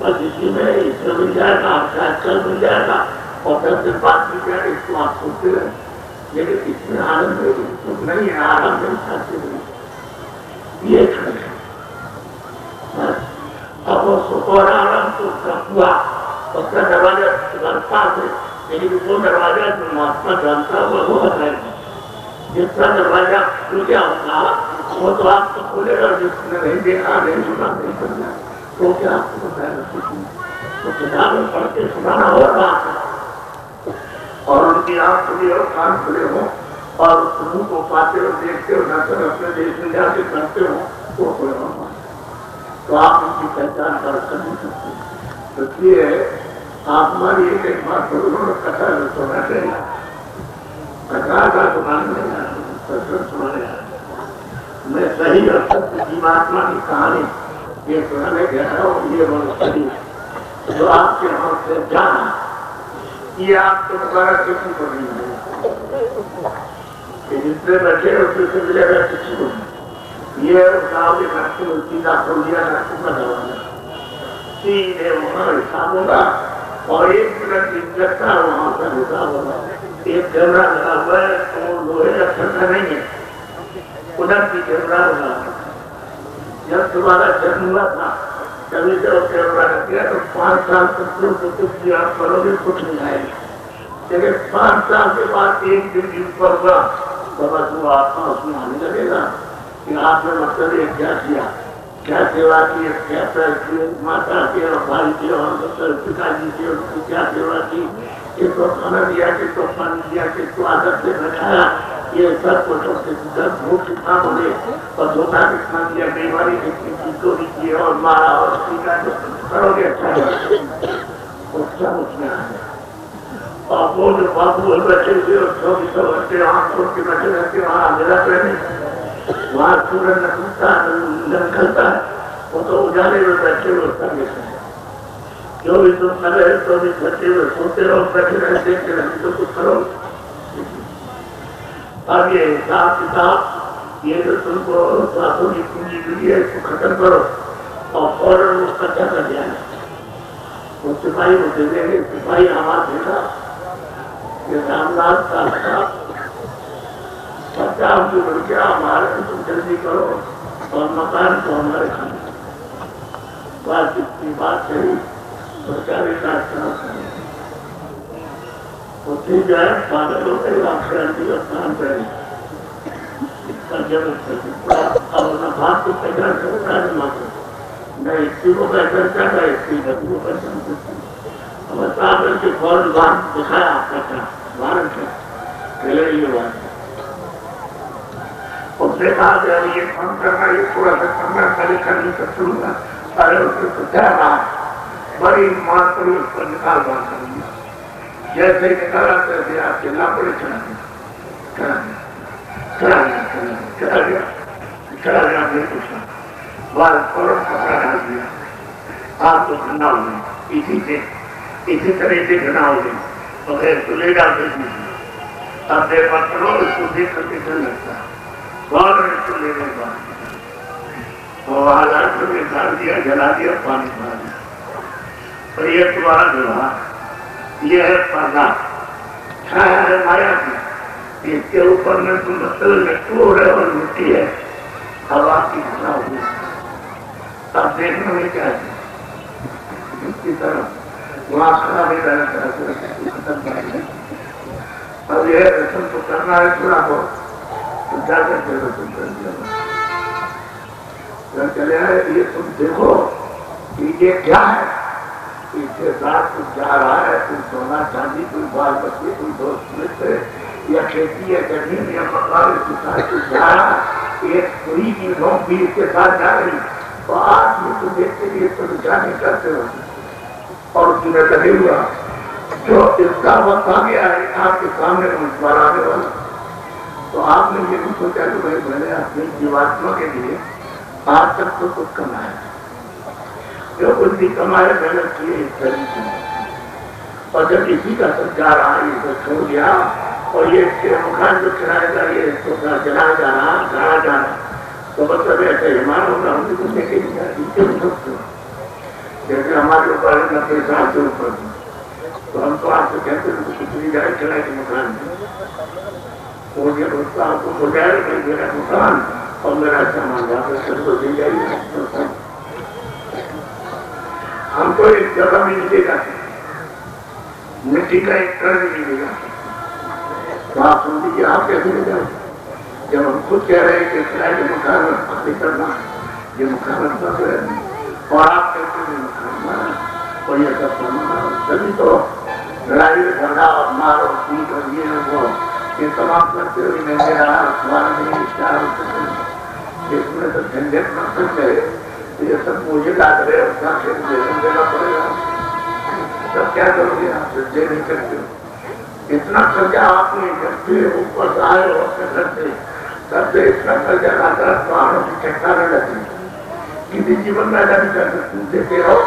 बस इसी में इससे मिल जाएगा, अच्छा कल मिल जाएगा और 10 दिन बाद मिल जाएगा, इसको आप सोचते रहे। लेकिन इसमें आनंद नहीं है, आराम नहीं चाहते नहीं, ये क्षण है। अब वो सुख और आराम तो हुआ, उसका दरवाजा बनता है, लेकिन वो दरवाजा जो महात्मा जानता है वो बताएगा। जिसका दरवाजा खुल गया होगा वो तो आपको खोलेगा, जिसने नहीं देखा, नहीं सुना, नहीं समझा तो क्या आपको बताएगा? तो किताबें पढ़ के सुनाना और बात है, और उनकी आँख खुली और कान खुले हो और उस को पाते हो, देखते हो, नजर अपने देश में जाके करते हो, वो खुले हो तो आप उनकी पहचान कर नहीं सकते। इसलिए आप हमारी एक बात उन्होंने कथा सुना चाहिए, कथा का सुनाने सुनाने मैं सही और सत्य जीवात्मा की कहानी ये सुनाने गया और ये मनुष्य जो आपके हाथ से जाना ये आपको दोबारा किसी को नहीं मिलेगा, जितने बैठे उससे मिलेगा किसी को नहीं। ये गाँव के घर से सीधा खोल दिया नाटू का दरवाजा, सीधे वहाँ हिसाब होगा और 1 मिनट की लगता है वहाँ का हिसाब होगा। एक कैमरा लगा हुआ है तो लोहे का ठंडा नहीं है, उधर की कैमरा लगा। जब तुम्हारा जन्म हुआ था कभी जब कैमरा रख दिया तो 5 साल तक तो कुछ आप करोगे कुछ नहीं आएगा, लेकिन 5 साल के बाद एक दिन ऊपर हुआ बाबा तू आत्मा उसमें आने लगेगा कि आपने मतलब ये क्या किया, क्या सेवा की, क्या माता की और भाई की और पिताजी की और क्या सेवा की, किसको खाना दिया, किसको पानी दिया, किसको आदत से रखाया, ये सब कुछ भूख कितना बोले और धोखा कितना दिया, बीमारी कितनी चोरी की और मारा और टीका करोगे अच्छा उसका उसमें आया। और वो जो बाबू बैठे हुए और 24 घंटे आँख खोल के बैठे रहते वहाँ अंधेरा रहने वहाँ सूरज निकलता है, वो तो उजाले में बैठे हुए उसका जो भी तुम करे 24 घंटे में सोते रहो, बैठे रहे, देखते रहे, तो कुछ करो। अब ये हिसाब किताब ये जो तुमको सांसों की पूंजी मिली है इसको खत्म करो और फौरन उसका क्या कर दिया है वो सिपाही को दे देंगे। सिपाही हमारा देखा ये रामदास का पचास जो बढ़ गया हमारे तुम जल्दी करो और मकान को हमारे खाने बात इतनी बात कही सरकारी कार्यक्रम वो ठीक है पागल हो गई क्रांति और काम करें अब अपना भाग को तैयार करता है मैं इसी को पहचान चाहता है इसकी गति को पहचान करती अब सागर के फौरन बात दिखाया आपका क्या भारत है पहले ये बात उसने कहा कि ये काम करना ये थोड़ा सा करना पहले करनी कर चलूंगा अरे उसने तो क्या रहा बड़ी मां पर उस पर निकाल बात करेंगे जैसे निकाला तैसे आप चिल्ला पड़े चला गया फिर पूछा बाल फौरन पकड़ा डाल दिया आप तो घना हो गए इसी तरह से घना हो गई बगैर चुले डालते अब देर बात करो इसको देख करके चल लगता फौरन इसको लेने बाद और हालात को डाल दिया जला दिया पानी भरा दिया और ये तुम्हारा व्यवहार ये है पर्दा छाया है माया की इसके ऊपर में तुम लट्टू है और मिट्टी है हवा की घटना होगी अब देखने में क्या है इसकी तरफ वहां खड़ा भी रहना अब यह रसम तो करना है थोड़ा बहुत तो जाकर के रसम कर दिया चले आए ये तुम देखो कि ये क्या है इसके साथ कुछ जा रहा है कोई सोना चांदी कोई बाल बच्चे कोई दोस्त मित्र या खेती या जमीन या मकान के साथ कुछ जा रहा एक सुई की नोक भी इसके साथ जा रही तो आज में तो देखते लिए तो विचार नहीं करते हो और तुम्हें लगे हुआ जो इसका वक्त आ गया है आपके सामने नमस्कार आने वाला तो आपने ये भी सोचा कि भाई मैंने अपनी जीवात्मा के लिए आज तक तो कुछ कमाया जो कुछ भी कमाए मेहनत किए इस तरीके से और जब इसी का सब जा रहा है इसे छोड़ गया और ये इसके मकान जो चलाएगा ये इसको जलाया जा रहा गाड़ा जा रहा तो मतलब ऐसे हिमान होगा हम भी कुछ देखे नहीं जैसे हमारे ऊपर 90 साल से ऊपर तो हम तो आपसे कहते हैं कुछ नहीं जाए चलाए के मकान में और ये दोस्तों आपको हो जाए मेरा मकान और मेरा सामान वापस सबको दी जाएगी हमको एक जगह भी मिलेगा मिट्टी का एक कण भी मिलेगा तो आप समझिए आप कैसे ले जाओ जब हम खुद कह रहे हैं कि किराए के मकान में पानी करना ये मकान सब है और आप कहते हैं मकान और ये सब सामान तभी तो लड़ाई झगड़ा और मार और पीट और ये वो ये तमाम करते हुए नहीं मेरा अखबार नहीं क्या इसमें तो झंझट न सकते ये सब मुझे लाग रहे और देना पड़ेगा तब क्या करोगे आप दे नहीं सकते इतना कर्जा आपने जब ऊपर आए हो अपने घर से तब से इतना कर्जा लाता पहाड़ों की चट्टाने लगी किसी जीवन में ऐसा नहीं कर सकते देते रहो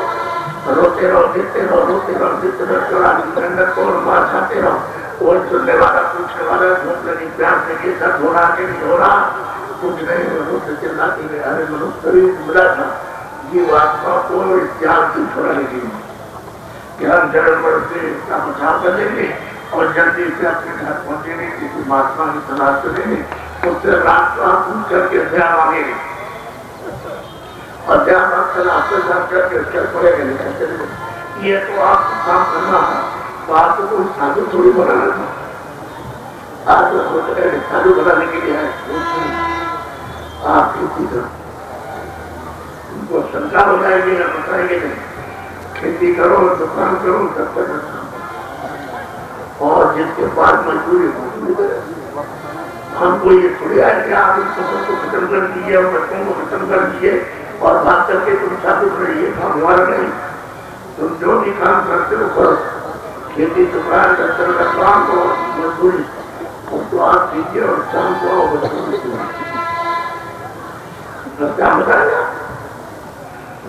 रोते रहो देते रहो रोते रहो देते रहो चौरासी को मार खाते रहो और सुनने वाला पूछने वाला भूख लगी प्यार से ये सब हो रहा कि नहीं हो रहा कुछ नहीं मनुष्य चिल्लाती है अरे मनुष्य शरीर मिला था जीव आत्मा को इस ज्ञान से छोड़ा लेगी ज्ञान जन्म से इसका बचाव कर लेंगे और जल्दी से अपने घर पहुंचेंगे किसी महात्मा की तलाश करेंगे उससे रास्ता पूछ करके ध्यान मांगेंगे और ध्यान रास्ते करके चल पड़ेगा ये तो आपको काम करना है तो आपको कोई साधु थोड़ी बनाना था आज साधु बनाने के लिए है आप खेती करो, उनको शंका हो जाएगी ना, बताएंगे नहीं। खेती करो, दुकान करो, सब तक और जिसके पास मजदूरी मजदूरी करे। हमको ये थोड़ी है कि आप इस फसल को खत्म कर दीजिए और बच्चों को खत्म कर दीजिए और बात करके तुम साबित रहिए, काम हमारा नहीं। तुम जो भी काम करते हो करो, खेती दुकान दफ्तर का काम करो, मजदूरी तो आप दीजिए और शाम को आओ बच्चों को क्या बताया,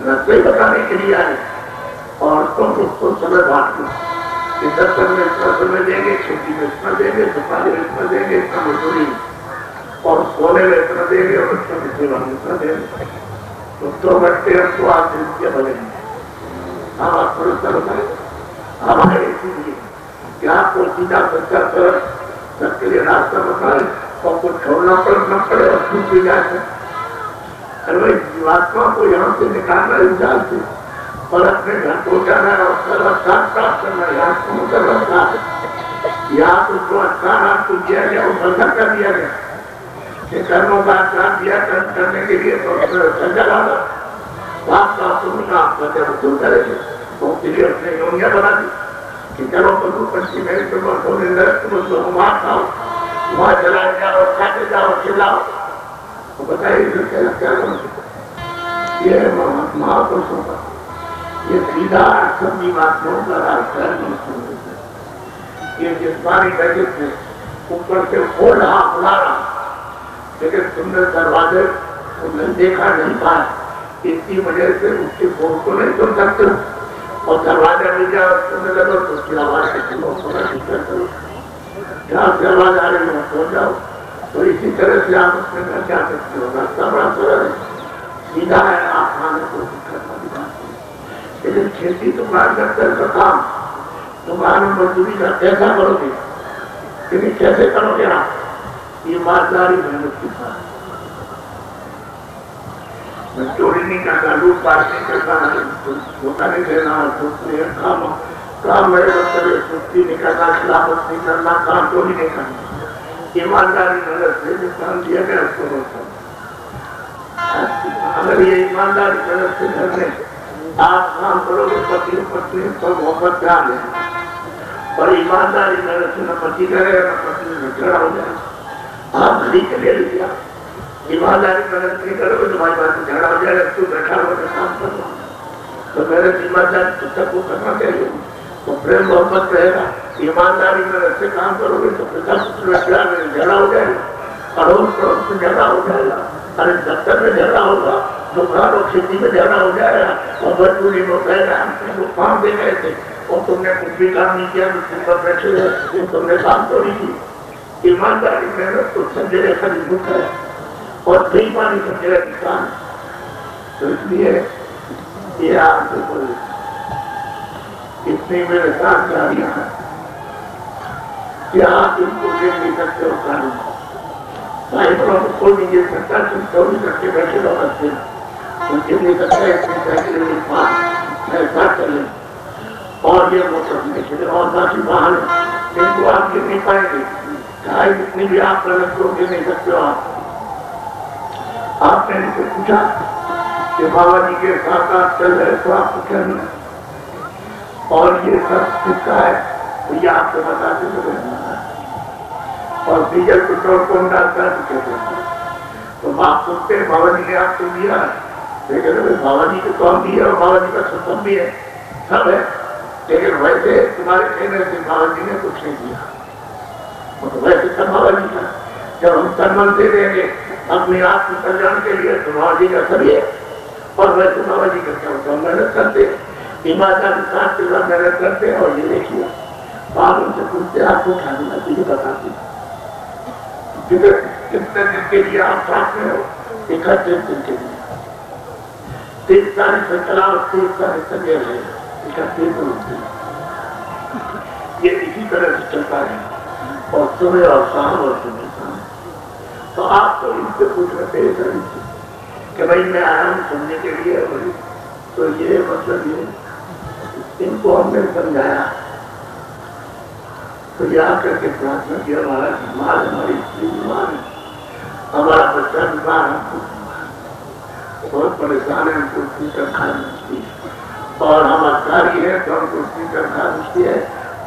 रस्ते बताने के लिए आए और तुम उसको समय बांट लो कि दफ्तर में इतना समय देंगे, खेती में इतना देंगे, दुकान में इतना देंगे, इतना मजदूरी और सोने में इतना देंगे और बच्चों की सेवा में इतना देंगे। तो 2 घंटे हम तो आप दिन बनेंगे। हम आप पुरस्कार बताए हमारे इसीलिए कि आपको सीधा बच्चा कर सबके लिए रास्ता बताए और कुछ छोड़ना पड़ना पड़े और छूट भी जाए। अरे जीवात्मा को यहाँ से निकालना है जाल से और अपने घर पहुँचाना है और सर्वस्थान प्राप्त करना है। यहाँ को सर्वस्थान यहाँ तो जो स्थान आपको दिया गया वो बंधन कर दिया गया कि कर्मों का स्थान दिया कर्म करने के लिए तो सजा डाला बाप का पुण्य का आपका जब तुम करेंगे तो उसके लिए उसने योनिया बना दी कि चलो पशु पक्षी में तुम उसको मार खाओ, वहाँ चला जाओ, खाते जाओ, खिलाओ। तो बताइए क्या करो, ये महापुरुषों का ये सीधा सभी महात्माओं का रास्ता है। ये जिस पानी बैठे थे ऊपर से खोल रहा बुला रहा, लेकिन तुमने दरवाजे तुमने देखा नहीं पाया, इसकी वजह से उसके फोन को नहीं सुन सकते और दरवाजा मिल जाओ सुनने लगो तो उसकी आवाज करो, जहाँ से आवाज आ रही है सो जाओ। तो इसी तरह से आप उसमें घर जा सकते हो, रास्ता बड़ा सरल है, सीधा है, आप खाने को करना दिखाते। लेकिन खेती तो बाहर दफ्तर का काम तुम्हारा मजदूरी का कैसा करोगे, लेकिन कैसे करोगे आप, ईमानदारी मेहनत के साथ। चोरी नहीं करना, लूटपाट नहीं करना, धोखा नहीं देना, काम मेरे बच्चे सुस्ती नहीं करना, खिलाफत नहीं करना, काम चोरी नहीं करना। ईमानदारी मेहनत से जिस दिया गया उसको रोकना। अगर ये ईमानदारी मेहनत से घर में आप काम करोगे, पति पत्नी पर मोहब्बत प्यार है और ईमानदारी मेहनत से न पति करे न पत्नी झगड़ा हो जाए। आप घड़ी के ले लिया, ईमानदारी मेहनत नहीं करोगे तुम्हारी बात में झगड़ा हो जाएगा, तू बैठा होगा काम करो। तो मेरे ईमानदारी पुस्तक को करना चाहिए, तो प्रेम मोहब्बत रहेगा। ईमानदारी मेहनत से काम करोगे तो पिता पुत्र में प्यार में झगड़ा हो जाएगा, अड़ोस पड़ोस में झगड़ा हो जाएगा, अरे दफ्तर में झगड़ा होगा, दुकान और खेती में झगड़ा हो जाएगा और मजदूरी में कहेगा हमको काम दे गए थे और तुमने कुछ भी काम नहीं किया, तुम पर बैठे रहे, तुमने काम चोरी की। ईमानदारी मेहनत तो सब जगह खरीद है और बेईमानी सब जगह किसान। तो इसलिए ये आप इतनी मेरे साथ गाड़ियां हैं कि आप इनको देख नहीं सकते हो कानून साइकिलों को कोई नहीं दे सकता, तुम 24 घंटे बैठे रहो रखते उनके नहीं सकता। इतनी साइकिल ऐसा चले और ये मोटर निकले और बाकी वाहन इनको आप गिर नहीं पाएंगे, चाहे जितनी भी आप प्रगत को गिर नहीं सकते हो। आपने इनसे पूछा कि बाबा जी के साथ आप चल रहे तो आपको क्या मिला और ये सब किसका है, तो ये आपको बताते चले और डीजल पेट्रोल कौन डालता है तो कहते हैं। तो बाप पूछते हैं बाबा जी ने आपको दिया, लेकिन बाबा जी के काम भी है और बाबा जी का सब भी है, सब है, लेकिन वैसे तुम्हारे कहने से बाबा जी ने कुछ नहीं दिया। तो वैसे सब बाबा जी का जब हम सम्मान दे देंगे अपने आप के कल्याण के लिए तो बाबा जी का सभी है और वैसे बाबा जी का क्या मेहनत करते, ईमानदारी के साथ मेहनत करते और ये देखिए बाप उनसे पूछते आपको क्या मिला, तुझे बताते कितने दिन के लिए आप साथ में हो, 31 दिन के लिए 30 तारीख से चलाओ, 30 तारीख तक ये है 31 दिन। ये इसी तरह से चलता है और सुबह और शाम और सुबह शाम। तो आप तो इनसे पूछ रहे थे कि भाई मैं आया हूँ सुनने के लिए, तो ये मतलब ये इनको हमने समझाया तो यहाँ करके प्रार्थना किया, हमारा बीमार, हमारी स्त्री बीमार है, हमारा बच्चा बीमार है, बहुत परेशान है, हमको उसकी तनख्वाह मिलती है और हम अधिकारी है तो हमको उसकी तनख्वाह मिलती है,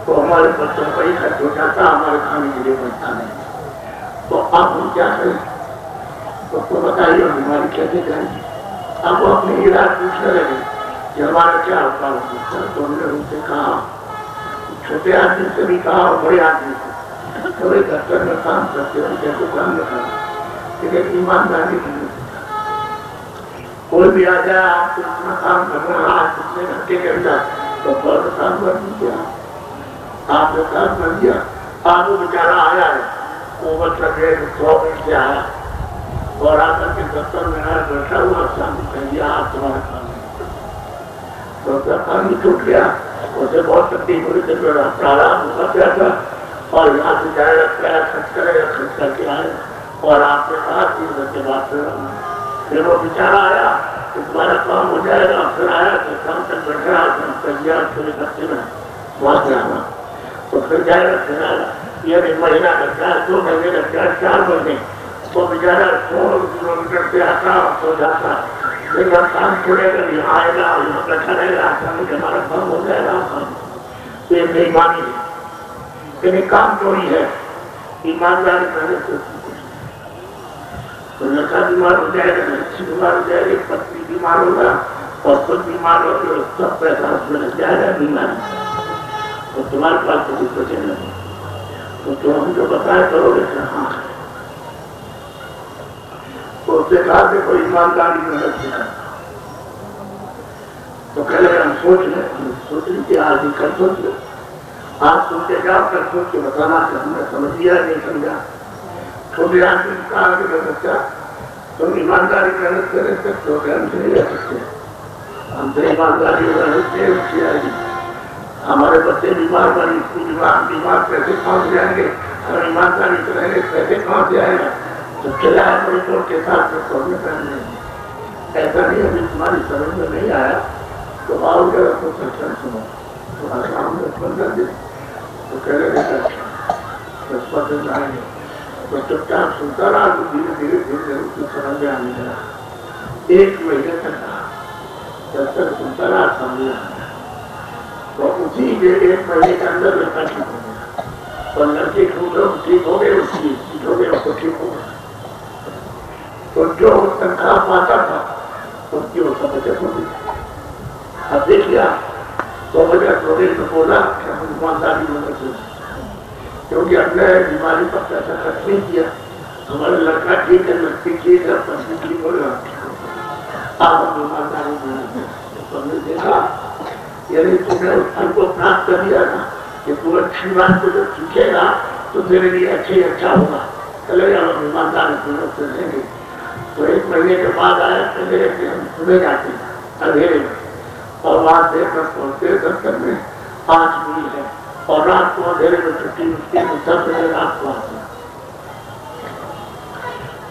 तो हमारे बच्चों का ही खर्च हो जाता, हमारे खाने के लिए पैसा नहीं। तो अब हम क्या करें? तो बताइए बीमारी कैसे जाएगी? अब वो अपने इलाज पूछने लगे कि हमारा क्या होता है। तो हमने उनसे कहा, छोटे आदमी से भी कहा और बड़े आदमी से, थोड़े दफ्तर में काम करते हो जैसे काम में कहा, लेकिन ईमानदारी नहीं। कोई भी आ जाए आपको इतना काम करना, आज कितने घंटे के अंदर तो फौरन काम कर दीजिए। आपने काम कर दिया, आप वो बेचारा आया है, वो बच्चा 100 मिनट से आया और आकर के दफ्तर में आया, बैठा हुआ शांति कह दिया आप तुम्हारा काम नहीं। तो पानी टूट गया, उसे बहुत तकलीफ हो रही थी, आराम होता था और यहाँ से जाएगा खर्च करेगा, खर्च करके आए और आपने कहा 3 घंटे बाद फिर वो बेचारा आया तो तुम्हारा काम हो जाएगा। फिर आया तो शाम तक बैठ रहा तैयार पूरे हफ्ते में वहां जाना, तो फिर जाएगा फिर आएगा, ये 1 महीना लगता है, 2 महीने लगता है, 4 महीने। वो बेचारा 100 किलोमीटर से आता सो जाता, लेकिन हम काम छोड़ेगा, यहाँ आएगा, यहाँ बैठा रहेगा, आसानी से हमारा काम हो जाएगा। तो ये बेईमानी है, लेकिन काम चोरी है, ईमानदारी करने से तो लड़का बीमार हो जाएगा, लड़की बीमार हो जाएगी, पत्नी बीमार होगा और खुद बीमार हो तो सब पैसा उसमें लग जाएगा बीमारी, तो तुम्हारे पास तो कुछ बचेगा। तो हम जो बताए करोगे हाँ। तो उससे कहा देखो ईमानदारी में लग जाए, तो पहले हम सोच लें कि आज ही कल सोच लो, आज सोचे जाओ, कल सोच के बताना कि हमने समझ लिया नहीं समझा। छोटे आदमी कहा कि बच्चा तुम ईमानदारी मेहनत करें सकते हो, हम से नहीं रह सकते, हमसे ईमानदारी आएगी। हमारे बच्चे बीमार बनी, बीमार कैसे पहुंच जाएंगे, हम ईमानदारी करेंगे कैसे पहुंच जाएगा? तो चला है रिपोर्ट के साथ तो हमें करने ऐसा नहीं, अभी तुम्हारी समझ में नहीं आया तो आओगे तो सत्संग सुनो, तो आराम में 15 दिन तो कह रहे 10 दिन आएंगे, तो चुपचाप सुनता रहा, तो धीरे धीरे उसकी समझ में आने लगा। 1 महीने तक जब तक सुनता रहा समझ में आने, तो उसी के 1 महीने के अंदर लड़का ठीक हो गया और लड़के ठीक हो गए, उसकी ठीक हो गए, उसको ठीक हो गया। तो जो तनख्वाह पाता था उसकी वो सब बचत हो गई। अब देख लिया तो बचत हो गई, तो बोला कि हम ईमानदारी में बचे, क्योंकि हमने बीमारी पर पैसा खर्च नहीं किया, हमारा लड़का ठीक है, लड़की ठीक है, पत्नी ठीक हो गया, आप हम ईमानदारी में तो हमने देखा यदि तुमने उस फल को प्राप्त कर दिया ना कि तू अच्छी बात को जब सीखेगा तो तेरे लिए अच्छा होगा, चलेगा हम ईमानदारी पूर्वक से रहेंगे। तो 1 महीने के बाद आया पहले कि हम सुबह जाते अंधेरे में और वहां देखकर पहुंचते दफ्तर में 5 मील है और रात को अंधेरे में छुट्टी मिलती है, 10 बजे रात को आते हैं।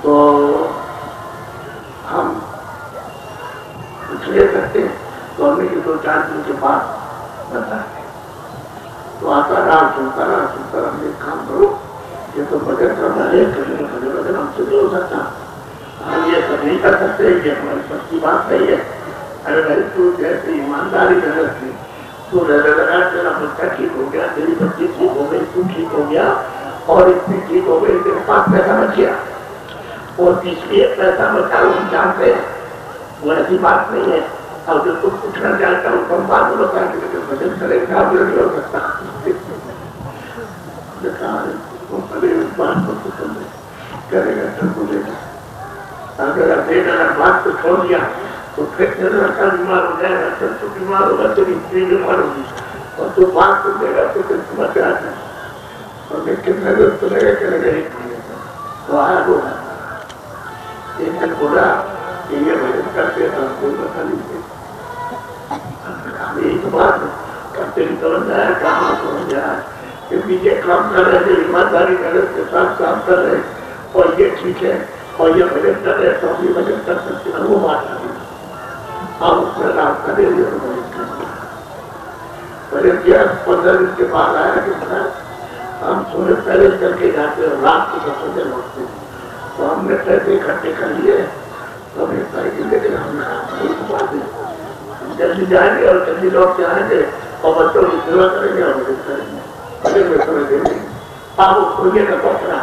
तो हम इसलिए करते हैं तो हमें 2-4 दिन के बाद बताते, तो आता रहा सुनता रहा, हमने काम करो, ये तो बजट करना है, बजट हमसे नहीं हो सकता, हम ये सब नहीं कर सकते, ये हमारी सच्ची बात नहीं है। अरे भाई तू जैसे ईमानदारी मेहनत थी, तू लगा तेरा बच्चा ठीक हो गया, तेरी बच्ची ठीक हो गई, तू ठीक हो गया और इतनी ठीक हो गई, तेरे पास पैसा बच गया और इसलिए पैसा बचा हम जानते हैं, वो ऐसी बात नहीं है। और जो तुम पूछना चाहता हूँ कम बात बता के बचत करेगा नहीं हो सकता, करेगा सब बोलेगा। अगर बात को छोड़ दिया तो फिर लड़का बीमार हो जाएगा, फिर तो बीमार होगा, तेरी स्त्री बीमार होगी और तू बात कर देगा तो फिर समझ आ जाए और कितने दिन तो लगेगा कि लगे तो आया बोला एक दिन बोला कि ये भजन करते तो कोई बता लीजिए, एक बात करते ही समझ आया, कहाँ समझ आया कि पीछे काम कर रहे थे, ईमानदारी मेहनत के साथ काम कर रहे और ये ठीक है और ये भजन कर रहे तो भी भजन कर सकते हैं, वो बात आ गई। आप उसमें लाभ करे भजन किया 15 दिन के बाद आया कि हम सुबह पहले करके जाते और रात को 10 बजे लौटते। तो हमने पैसे इकट्ठे कर लिए, तो हमें साइकिल लेके हमने जल्दी जाएंगे और जल्दी लौट के आएंगे और बच्चों की सेवा करेंगे और मदद करेंगे। अरे मैं समय देंगे आप वो खोजे का पकड़ा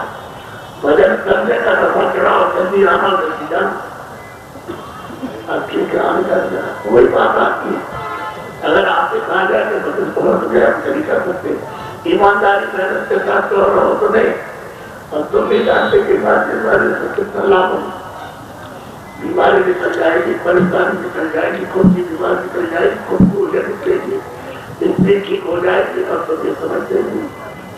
भजन करने का दफा चढ़ा और जल्दी आना जल्दी जाना। अब ठीक है आने जाना वही बात आपकी। अगर आपसे कहा जाए कि भजन पहुंच गए हम नहीं कर सकते, ईमानदारी मेहनत के साथ तो रहो तो नहीं। और तुम भी जानते कि बीमारी से कितना लाभ हो। बीमारी निकल जाएगी, परेशानी निकल जाएगी, खुद की बीमारी निकल जाएगी, खुद की ऊर्जा निकलेगी, इतनी ठीक हो जाएगी। और तुम ये समझते नहीं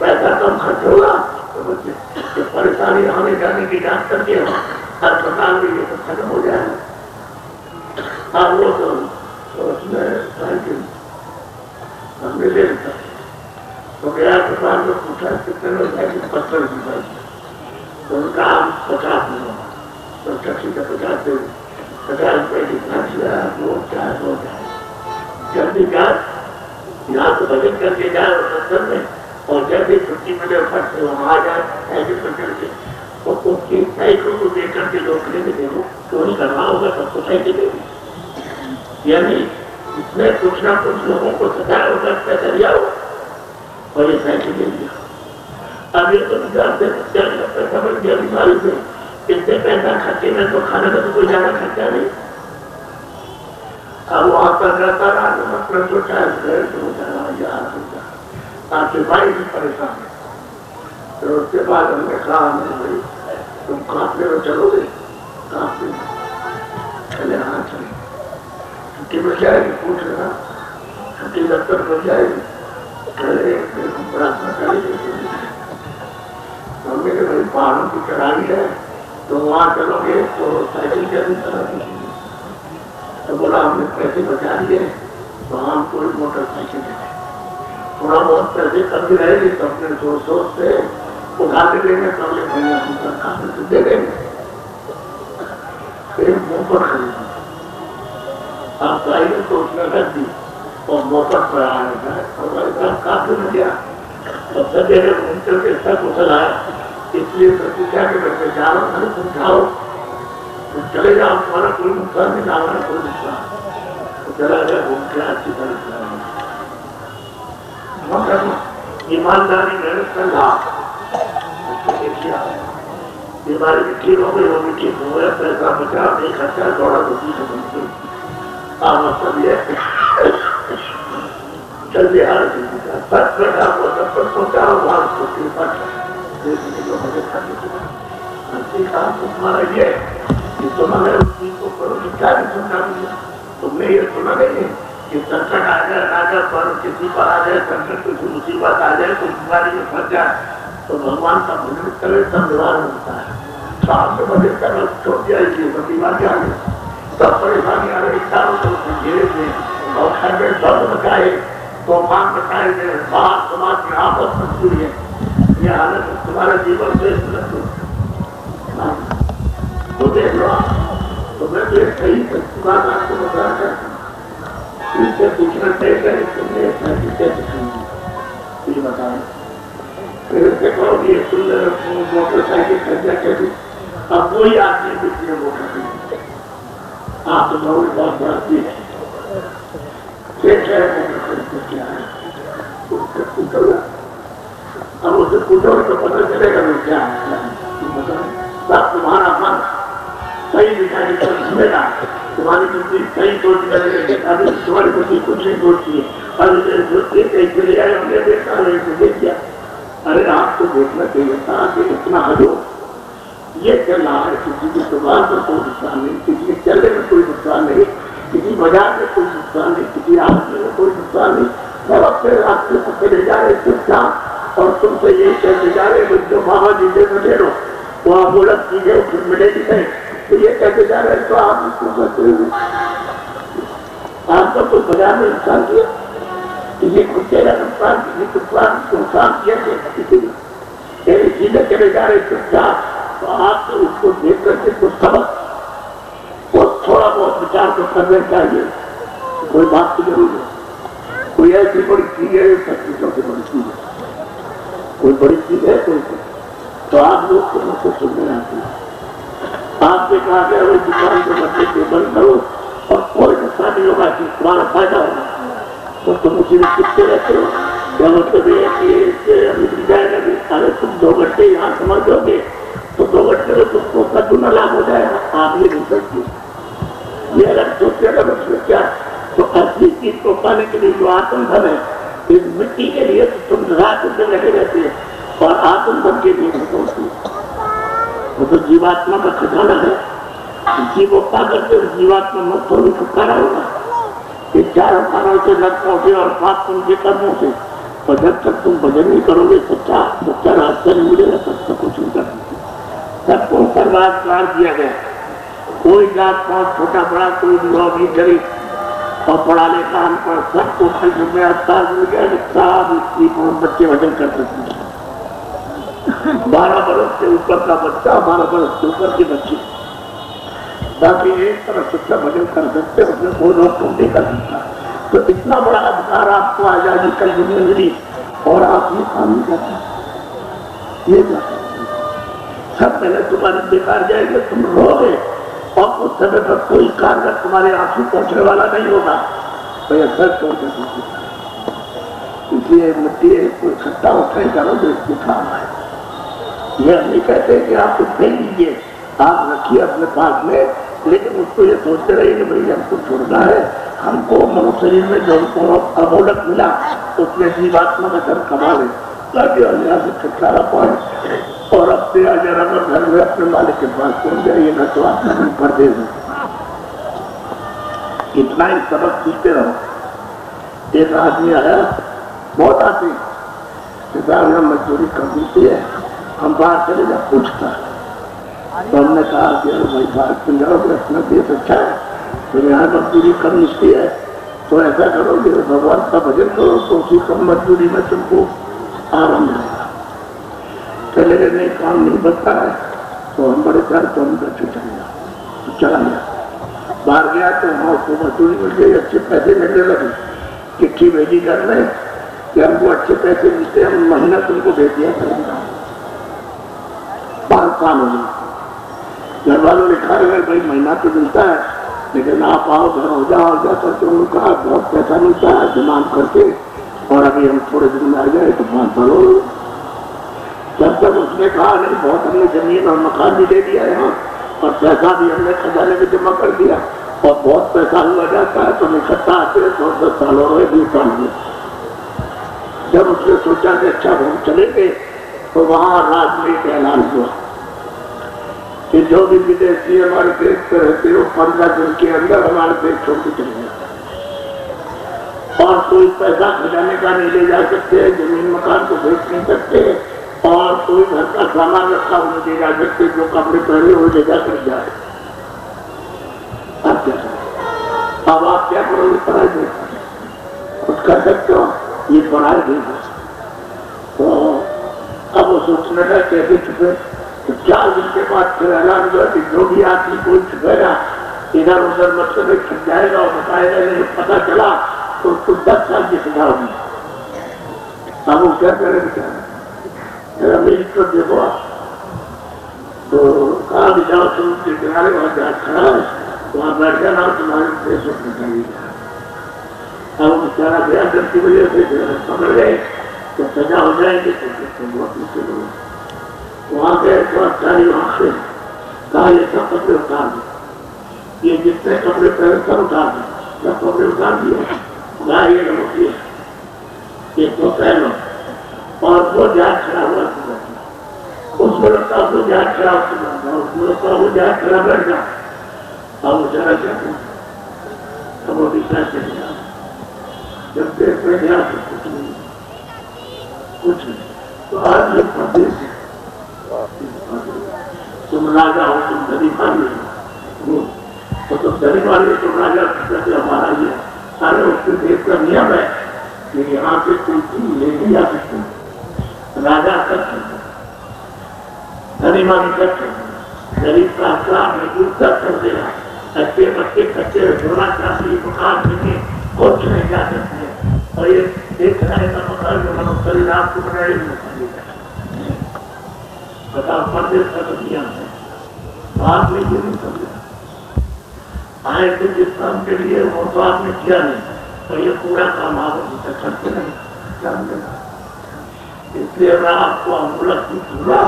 पैसा कम खर्च होगा तो परेशानी आने जाने की जांच करके अस्पताल में ये सब खत्म हो जाएगा। अब वो तो उसमें साइकिल हमने ले लिया तो गया अस्पताल में पूछा कितने लोग साइकिल 70 रुपये तो उनका 50 में होगा तो टैक्सी का 50 रुपये कितना किया वो जाए जल्दी जाए यहाँ से बजट करके जाए और सत्तर में और जल्दी छुट्टी मिले फट से वहाँ आ जाए साइकिल पर करके और उसकी साइकिल को देख करके रोकने में देखो चोरी करना होगा सबको साइकिल देगी। यानी इसमें कुछ ना कुछ लोगों को सताया होगा, पैसा लिया हो और ये साइकिल ले लिया। अब ये तो जानते पैसा बन गया बीमारी से, इतने पैसा खर्चे में तो खाने का तो कोई ज्यादा खर्चा नहीं। अब वहां पर रहता रहा तो मतलब सोचा आपके भाई भी परेशान है। तो उसके बाद हमने कहा भाई तुम कांपने में चलोगे? कांपने चले हाँ चले। छुट्टी मिल जाएगी पूछ लेना, छुट्टी दफ्तर मिल जाएगी प्रार्थना करेगी। हमने कहा भाई पहाड़ों की चढ़ाई है तो वहां चलोगे तो साइकिल कैसे चलाती। तो बोला हमने पैसे बचा लिए तो हम कोई मोटरसाइकिल देते थोड़ा बहुत पैसे कभी रहेगी तो अपने सोच से उठा के लेंगे तो अगले महीने हम खाते से दे देंगे। फिर मोटर खरीदी आप साइकिल तो उसमें रख दी और मोटर पर आएगा और भाई साहब काफी मिल गया और सब जगह घूमते हुए सब कुशल आया। इसलिए प्रतिज्ञा के बच्चे जा रहा था समझाओ तो चले जाओ, तुम्हारा कोई नुकसान नहीं, हमारा कोई नुकसान। तो चला गया घूम के अच्छी तरह ईमानदारी मेहनत कर लाभ बीमारी भी ठीक हो गई, वो भी ठीक हो गया, पैसा बचा नहीं खर्चा दौड़ा दूसरी से बनती। मतलब ये चल बिहार सब बैठा हुआ सब पर सोचा वहां सोची काम तुम्हारा ये कि तुम्हारे उस चीज को करो क्या भी सुनना नहीं। तुमने ये सुना नहीं कि संकट आ जाए राजा पर किसी पर आ जाए संकट कोई मुसीबत आ जाए कोई बीमारी में फंस जाए तो भगवान का भजन करे सब निवारण होता है। साथ में भजन करना छोड़ दिया इसलिए सब बीमारी आ गई, सब परेशानी आ रही, चारों तरफ घेरे में और घर में दर्द बचाए तूफान बचाए गए, बाहर समाज में आपस में हुई है। यह हालत तुम्हारा जीवन से तो देख लो तो मैं तो एक सही बात आपको बता रहा इससे पूछना चाहिए तुमने कैसे खाई बताओ। फिर उसके कहो ये सुंदर मोटरसाइकिल खर्चा कैसे अब वही आदमी बिजली मोटरसाइकिल आप तो बहुत बड़ा चीज है मोटरसाइकिल क्या है अब उसे पूछोगे तो पता चलेगा मैं क्या सब तुम्हारा मन सही दिखाई सुनेगा, तुम्हारी बुद्धि सही सोच करेगी। अभी तुम्हारी बुद्धि कुछ नहीं सोचती है, अभी सोचती है कहीं चले जाए हमने देखा नहीं देख दिया। अरे आपको देखना चाहिए था कि इतना हजो ये चल रहा है, किसी की दुकान पर कोई नुकसान नहीं, किसी के चलने में कोई नुकसान नहीं, किसी बाजार में कोई नुकसान नहीं, किसी आदमी में कोई नुकसान नहीं, सब अपने रास्ते को चले जा रहे चुपचाप। और तुमसे ये कहते जा रहे जो बाबा जी दे ले लो वो आप बोला चीजें फिर मिलेगी नहीं, तो ये कहते जा रहे तो आप आपका कोई बाजार में नुकसान किया, किसी कुत्ते का नुकसान, किसी नुकसान किया किसी चीजें चले जा रहे चुपचाप, तो आपको उसको देख करके कुछ सबक और थोड़ा बहुत विचार तो करना चाहिए। कोई बात की जरूर है, कोई ऐसी बड़ी चीज है सब चीजों से बड़ी चीज है। कोई बड़ी चीज है कोई तो आप लोग को मुझसे सुनने आते हैं। आपसे कहा गया वो दुकान के बच्चे के बंद करो और कोई नुकसान नहीं होगा कि तुम्हारा फायदा होगा, तो तुम उसी में चिपके रहते हो। क्या मतलब ये कि अभी मिल जाएगा कि अरे तुम 2 घंटे यहाँ समझ दोगे तो 2 घंटे में तुमको कदूना लाभ हो जाएगा। आप ये नहीं सकते। ये अगर सोचते हैं मतलब क्या, तो असली चीज को पाने के लिए जो आत्मधन है, इस मिट्टी के लिए तो तुम रात में लगे रहते हैं और आत्मधन के लिए नहीं पहुंचती। वो तो जीवात्मा का खजाना है। जीवो पा करके जीवात्मा मुक्त होने छुटकारा होगा। ये 4 कारणों से लग पहुंचे और 5 उनके कर्मों से, और जब तक तुम भजन नहीं करोगे सच्चा रास्ता नहीं मिलेगा, तब तक कुछ नहीं कर सकते। सबको सर्वाधिकार दिया गया। कोई जात पात छोटा बड़ा, कोई भी गरीब और पढ़ा लिखा अनपढ़, सबको कल में अवतार मिल गया। सब स्त्री पुरुष बच्चे भजन कर सकते हैं। 12 बरस से ऊपर का बच्चा, 12 बरस से ऊपर के बच्चे, बाकी एक तरह सच्चा भजन कर सकते, उसमें कोई रोक टोक नहीं कर सकता। तो इतना बड़ा अधिकार आपको आजादी कल में मिली और आप ये काम नहीं करते। ये सब पहले तुम्हारे बेकार जाएंगे, तुम रोगे और उस समय पर कोई कारगर तुम्हारे आंसू पहुंचने वाला नहीं होगा। तो यह सच छोड़ सकते। इसलिए मिट्टी कोई खट्टा उठाई करो तो इसकी काम है। यह नहीं कहते कि आप कुछ फेंक लीजिए, आप रखिए अपने पास में, लेकिन उसको ये सोचते रहिए कि भाई हमको छोड़ना है। हमको मनुष्य शरीर में जो अमोलक मिला उसमें जीवात्मा का धर्म कमा ले, ताकि अल्लाह से छुटकारा पाए और अपने अगर घर में अपने मालिक के पास पहुंच जाइएगा तो आप परदेश में। इतना ही सबक सीखते रहो। एक आदमी आया, बहुत आदमी मजदूरी कर देती है, हम बाहर चले जा पूछता है। तो हमने कहा कि भाई बाहर तुम जाओगे, अपना देश अच्छा है, तो यहाँ मजदूरी कम मिलती है, तो ऐसा करोगे भगवान का भजन करो तो उसी कम मजदूरी में तुमको आराम मिलेगा। चले गए, नहीं काम नहीं बनता है, तो हम बड़े चार तो हम बच्चे चले जाओ। तो चला गया, बाहर गया तो वहाँ उसको मजदूरी मिल गई, अच्छे पैसे मिलने लगे। चिट्ठी भेजी घर में कि हमको अच्छे पैसे मिलते, हम महीना तुमको भेज दिया करेंगे। 5 साल हो गए। घर वालों ने कहा भाई महीना तो मिलता है, लेकिन आप आओ घर हो जाओ करके उन्होंने कहा बहुत पैसा मिलता है डिमांड करके, और अभी हम थोड़े दिन में आ जाए तो 5 साल हो। जब तक उसने कहा नहीं, बहुत हमने जमीन और मकान भी दे दिया यहाँ और पैसा भी हमने खजाने में जमा कर दिया और बहुत पैसा हुआ जाता है, तो इकट्ठा आते हैं तो 10 साल हो रहे, 20 साल में। जब उसने सोचा कि अच्छा हम चलेंगे, तो वहाँ राज में एक ऐलान हुआ कि जो भी विदेशी हमारे देश पे रहते हो 15 दिन के अंदर हमारे देश छोड़ के चले जाते, और कोई पैसा खजाने का नहीं ले जा सकते, जमीन मकान को बेच नहीं सकते, और कोई घर का सामान रखा हुआ नहीं जा सकते, जो कपड़े पहने हुए ले जाकर जाए। अब क्या करें? अब आप क्या करोगे? पढ़ाई नहीं कुछ कर सकते हो, ये पढ़ाई नहीं है। तो अब वो सोचने का कैसे छुपे। तो 4 दिन के बाद फिर ऐलान हुआ कि जो भी आदमी कोई छुपेगा इधर उधर मतलब छुप जाएगा और बताएगा, नहीं पता चला तो उसको 10 साल की सजा होगी। अब वो क्या करे बेचारा, मेरी तो देखो आप, तो कहा भी जाओ समुद्र के किनारे, वहां जहाज खड़ा है, वहां बैठ जाना, तुम्हारे देश में बताइएगा। अब बेचारा गया, डर की वजह से पकड़ गए तो सजा हो जाएगी, तो बहुत मुश्किल होगा। वहां गए तो सारी वहां से कहा ये सब कपड़े उतार दो, ये जितने कपड़े पहले सब उतार दो, सब कपड़े उतार दिए, कहा ये नमक ये तो पहनो, और वो जहाज खड़ा हुआ उसमें लगता वो जहाज खड़ा उसमें लगता वो जहाज खड़ा बैठ गया। अब वो जरा क्या अब वो दिशा से गया, जब देख में गया तो कुछ नहीं। तो आज ये प्रदेश है, तुम राजा हो, तुम धनीमान हो, तो तुम धनीमान हो, तुम राजा कहते हमारा ये सारे उसके देश का नियम है कि यहाँ पे कोई चीज ले नहीं जा सकती। राजा कर सकते, धनीमान कर सकते, गरीब का अपराध मजदूर कर देगा, अच्छे बच्चे कच्चे झोला चाहती मकान देंगे, कुछ नहीं जा सकते। और ये देख रहे का मकान जो मनुष्य आपको बनाए बता परदेश का दुनिया है, बात में ये नहीं समझा। आए थे जिस काम के लिए वो तो आपने किया नहीं, तो ये पूरा काम आप तक करते नहीं जानते। इसलिए मैं आपको अमूलक की दूंगा,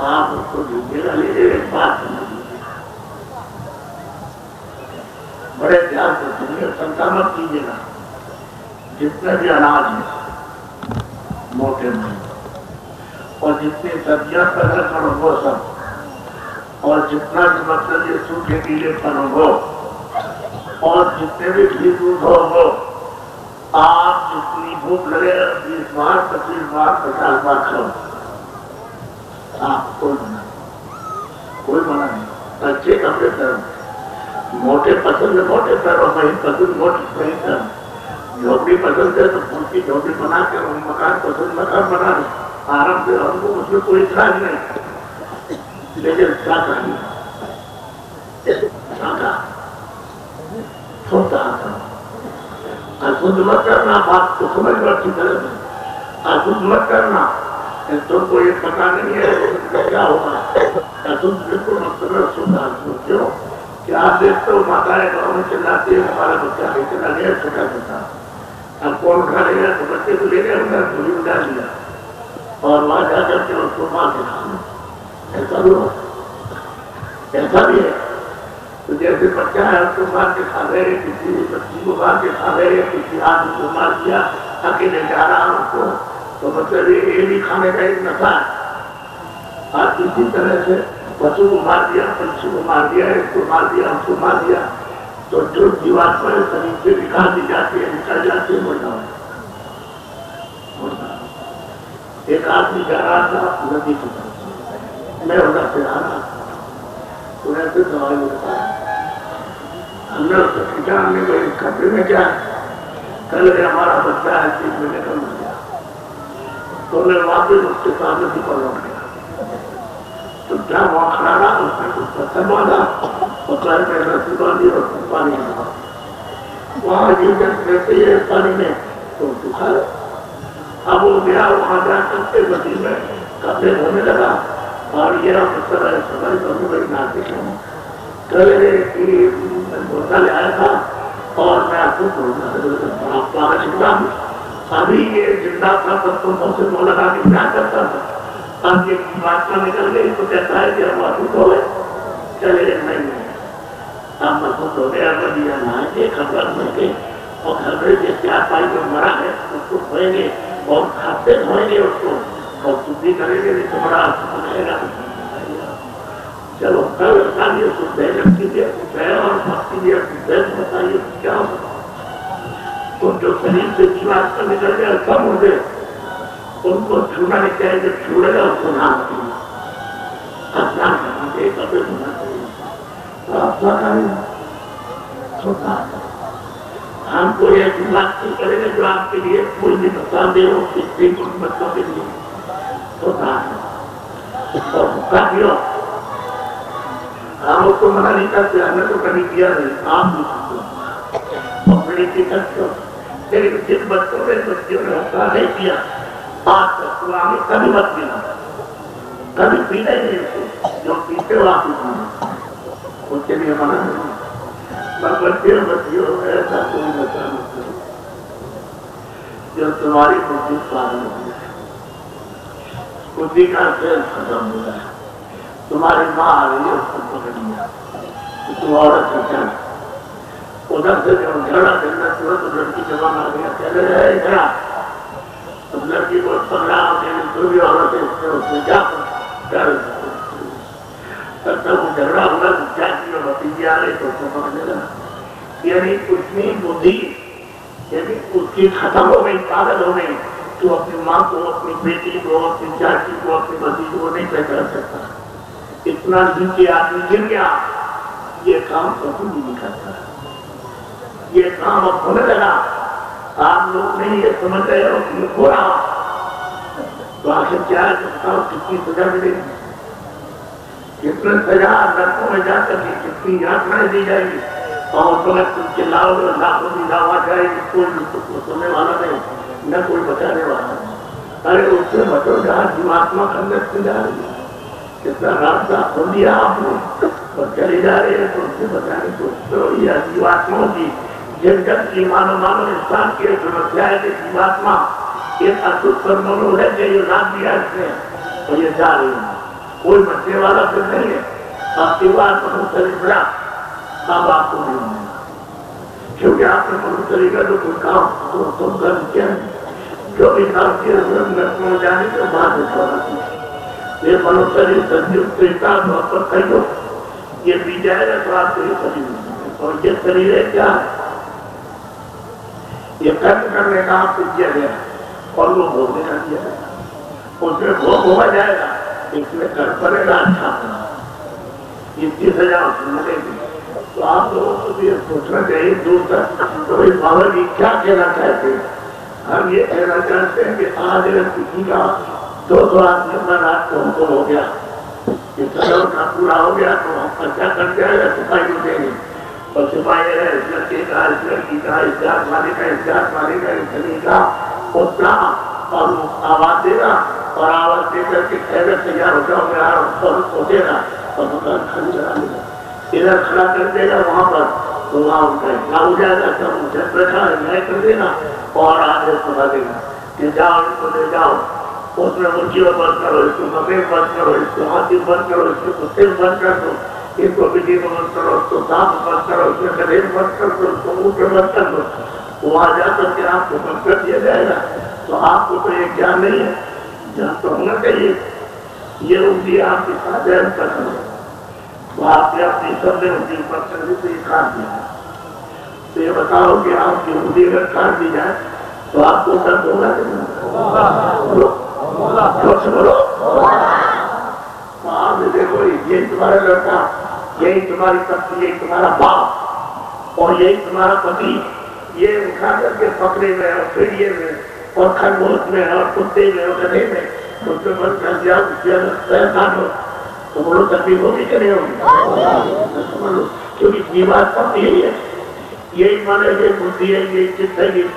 आप उसको दीजिएगा। लेकिन एक बात समझ लीजिए, बड़े ध्यान से सुनिए, शंका मत कीजिएगा। जितने भी अनाज है मोटे में, और जितनी सब्जियां पैदा करो वो सब, और जितना भी मतलब ये सूखे गीले फल हो, और जितने भी घी दूध हो वो, आप जितनी भूख लगे 20 बार 25 बार 50 बार खाओ, आप कोई मना नहीं। अच्छे कपड़े पहनो, मोटे पसंद है मोटे पहनो, वही पसंद मोटी वही पहनो। झोपड़ी पसंद है तो मोटी झोपड़ी बना के, मकान पसंद मकान बना दो, आराम से हमको उसमें कोई इतराज नहीं। लेकिन शाखा छोटा अशुद्ध मत करना, बात को समझ लो अच्छी तरह से। अशुद्ध मत करना, तुमको ये पता नहीं है क्या होगा। अशुद्ध बिल्कुल मत करना, शुद्ध अशुद्ध। क्यों? क्या आप देखते हो माताएं गाँव में चिल्लाती है हमारा बच्चा नहीं चला गया, छोटा छोटा, अब कौन उठा लेगा? तो बच्चे को ले गया उधर चोरी उठा लिया और वहां जाकर के उसको मार के खा। ऐसा भी है। तो जैसे बच्चा है उसको मार के खा रहे, किसी बच्ची को मार के खा रहे, किसी आदमी को मार दिया, अकेले जा रहा उसको, तो मतलब ये भी खाने का एक नशा है। आज इसी तरह से पशु को मार दिया, पंछी को मार दिया, इसको मार दिया, उसको मार दिया, तो जो जीवात्मा शरीर से निकाल दी जाती है, निकल जाती है, मरना है। एक आदमी जा रहा था नदी की तरफ, मैं उधर से आ रहा था, तो ऐसे सवाल होता है, हमने उसको खींचा, हमने कोई कपड़े में क्या कल हमारा बच्चा है 3 महीने का मर गया, तो मैं वापिस उसके सामने भी पर लौट गया। तो क्या वहां खड़ा रहा, उसने कुछ पत्थर बांधा और पैर में रस्सी बांधी और पानी लगा, वहां जीवन रहते है पानी में, तो सुखा। अब वो गया वहां जा करके नदी में कपड़े धोने लगा, और ये सवारी करने बड़ी नासिक है। कल बोतल ले आया था और मैं आपको बोलता अभी ये जिंदा था तब तो मुँह से मुँह लगा के क्या करता था। अब ये बात निकल गई तो कहता है कि हम अशुद्ध हो गए, चले नहीं है, अब अशुद्ध हो गया, दिया नहा के खबर मिलके और घर में जो 4 जो मरा है उसको धोएंगे और खाते धोएंगे उसको और शुद्धि करेंगे, नहीं तो बड़ा रहेगा। चलो कल बताइए शुद्ध है, कुछ है और भक्ति भी बताइए क्या होगा। तो जो शरीर से जीवात्मा निकल गया सब मुझे उनको छूना नहीं चाहिए, जब छूड़ेगा उसको नाम चाहिए, स्नान करना चाहिए, कपड़े धोना चाहिए। हमको ये बात नहीं करेंगे जो आपके लिए कोई भी नुकसान दे हो, किसी बच्चों के लिए होता है। और भूखा पियो, हम उसको मना नहीं करते, हमने तो कभी किया नहीं, आप भी और बड़ी दिक्कत क्यों? लेकिन जिन बच्चों ने बच्चियों ने होता नहीं किया, आज तक तो हमें कभी मत पीना, कभी पीना ही नहीं, जो पीते हो आप उसके लिए मना नहीं। बच्चियों ऐसा कोई बच्चा मत करो जो तुम्हारी बुद्धि पालन हो जाए, बुद्धि का खेल खत्म हो जाए। तुम्हारी माँ आ रही है उसको पकड़ लिया, तुम औरत से चल, उधर से जब झगड़ा करना तुरंत तो लड़की जवान आ गया, चले रहे झगड़ा, तो लड़की को पकड़ा, जो भी औरत है उसने क्या कर तब तक वो झगड़ा हुआ, क्या किया भतीजी आ रही तो उसको पकड़ लेना। यानी उसकी बुद्धि यदि उसकी खत्म हो गई, पागल हो गई, तो अपनी माँ को, अपनी बेटी को, अपनी चाची को, अपनी भतीजी को नहीं पहचान सकता। इतना नीचे आदमी गिर गया, ये काम कभी नहीं करता। ये काम अब होने लगा, आप लोग नहीं ये समझ रहे हो कि हो रहा, तो आखिर क्या है, कितनी सजा मिलेगी, कितने सजा नरकों में जाकर के कितनी यातनाएं दी जाएगी, और तुम चिल्लाओगे लाखों की दावा जाएगी, कोई सुनने वाला नहीं, न कोई बचाने वाला। अरे उससे बचो जहाँ जीवात्मा खंडित से जा रही है। कितना रास्ता खोल दिया आपने और चले जा रहे हैं तो उससे बताने को यह जीवात्माओं की जगत की मानव स्थान की समस्या है कि जीवात्मा एक अद्भुत परमाणु है जो नाम दिया इसने और ये जा रही है, कोई बचने वाला फिर नहीं है। आपकी बात मनुष्य बड़ा अब आपको नहीं होने क्योंकि आपने मनुष्य का जो कुछ काम तुम कर क्या जो भी काम किया जाने के बाद ये मनुष्य सजीवता पर कहो ये पी जाएगा तो आपको ये शरीर और ये शरीर है क्या है, ये कर्म करने का आपको दिया गया और वो भोगने का दिया गया, उसमें भोग हुआ जाएगा इसमें कर्म करेगा अच्छा इसकी सजा मिलेगी। तो आप लोगों को भी सोचना चाहिए दूर तक तो भाई बाबा जी क्या कहना चाहते हैं। हम ये कहना चाहते हैं कि आज अगर किसी का 200 आदमी का रात को हमको हो गया का पूरा हो गया तो हम अच्छा कर जाएगा सिपाही को देंगे और सिपाही है इस लड़के का इस लड़की का इस जात वाले का इस जात वाले का इस शरीर का उतना और आवाज देगा और आवाज देकर के खैर तैयार हो जाओ मैं आ रहा हूँ सोचेगा और मकान खाली करा देगा इधर खड़ा कर देगा वहां पर तो वहां उनका इतना हो जाएगा तब उसे बैठा न्याय कर देना और आगे सभा देगा कि जाओ इनको ले जाओ उसमें मुर्गियों बंद करो इसको बकरे बंद करो इसको हाथी बंद करो इसको कुत्ते बंद कर दो इसको बिल्ली बंद करो उसको सांप बंद करो उसमें गधे बंद कर दो उसको ऊँट बंद कर दो वहां जाकर के आपको बंद कर दिया जाएगा। तो आपको तो ये ज्ञान नहीं है, ज्ञान तो होना चाहिए। ये उंगली आपकी साधारण कर तो आपने अपनी सबने उंगली पर कर दी तो ये काट दिया तो ये बताओ कि आपकी उंगली अगर काट दी जाए तो आपको दर्द होगा बोलो आप देखो ये तुम्हारा लड़का यही तुम्हारी पत्नी यही तुम्हारा बाप और यही तुम्हारा पति ये उठा करके पकड़े में और चिड़िए में और खरगोश में और कुत्ते में और गधे में उसमें बंद कर दिया तो बोलो तकलीफ होगी कि नहीं होगी क्योंकि जीवात्मा यही है यही माने ये बुद्धि है ये चित्त है ये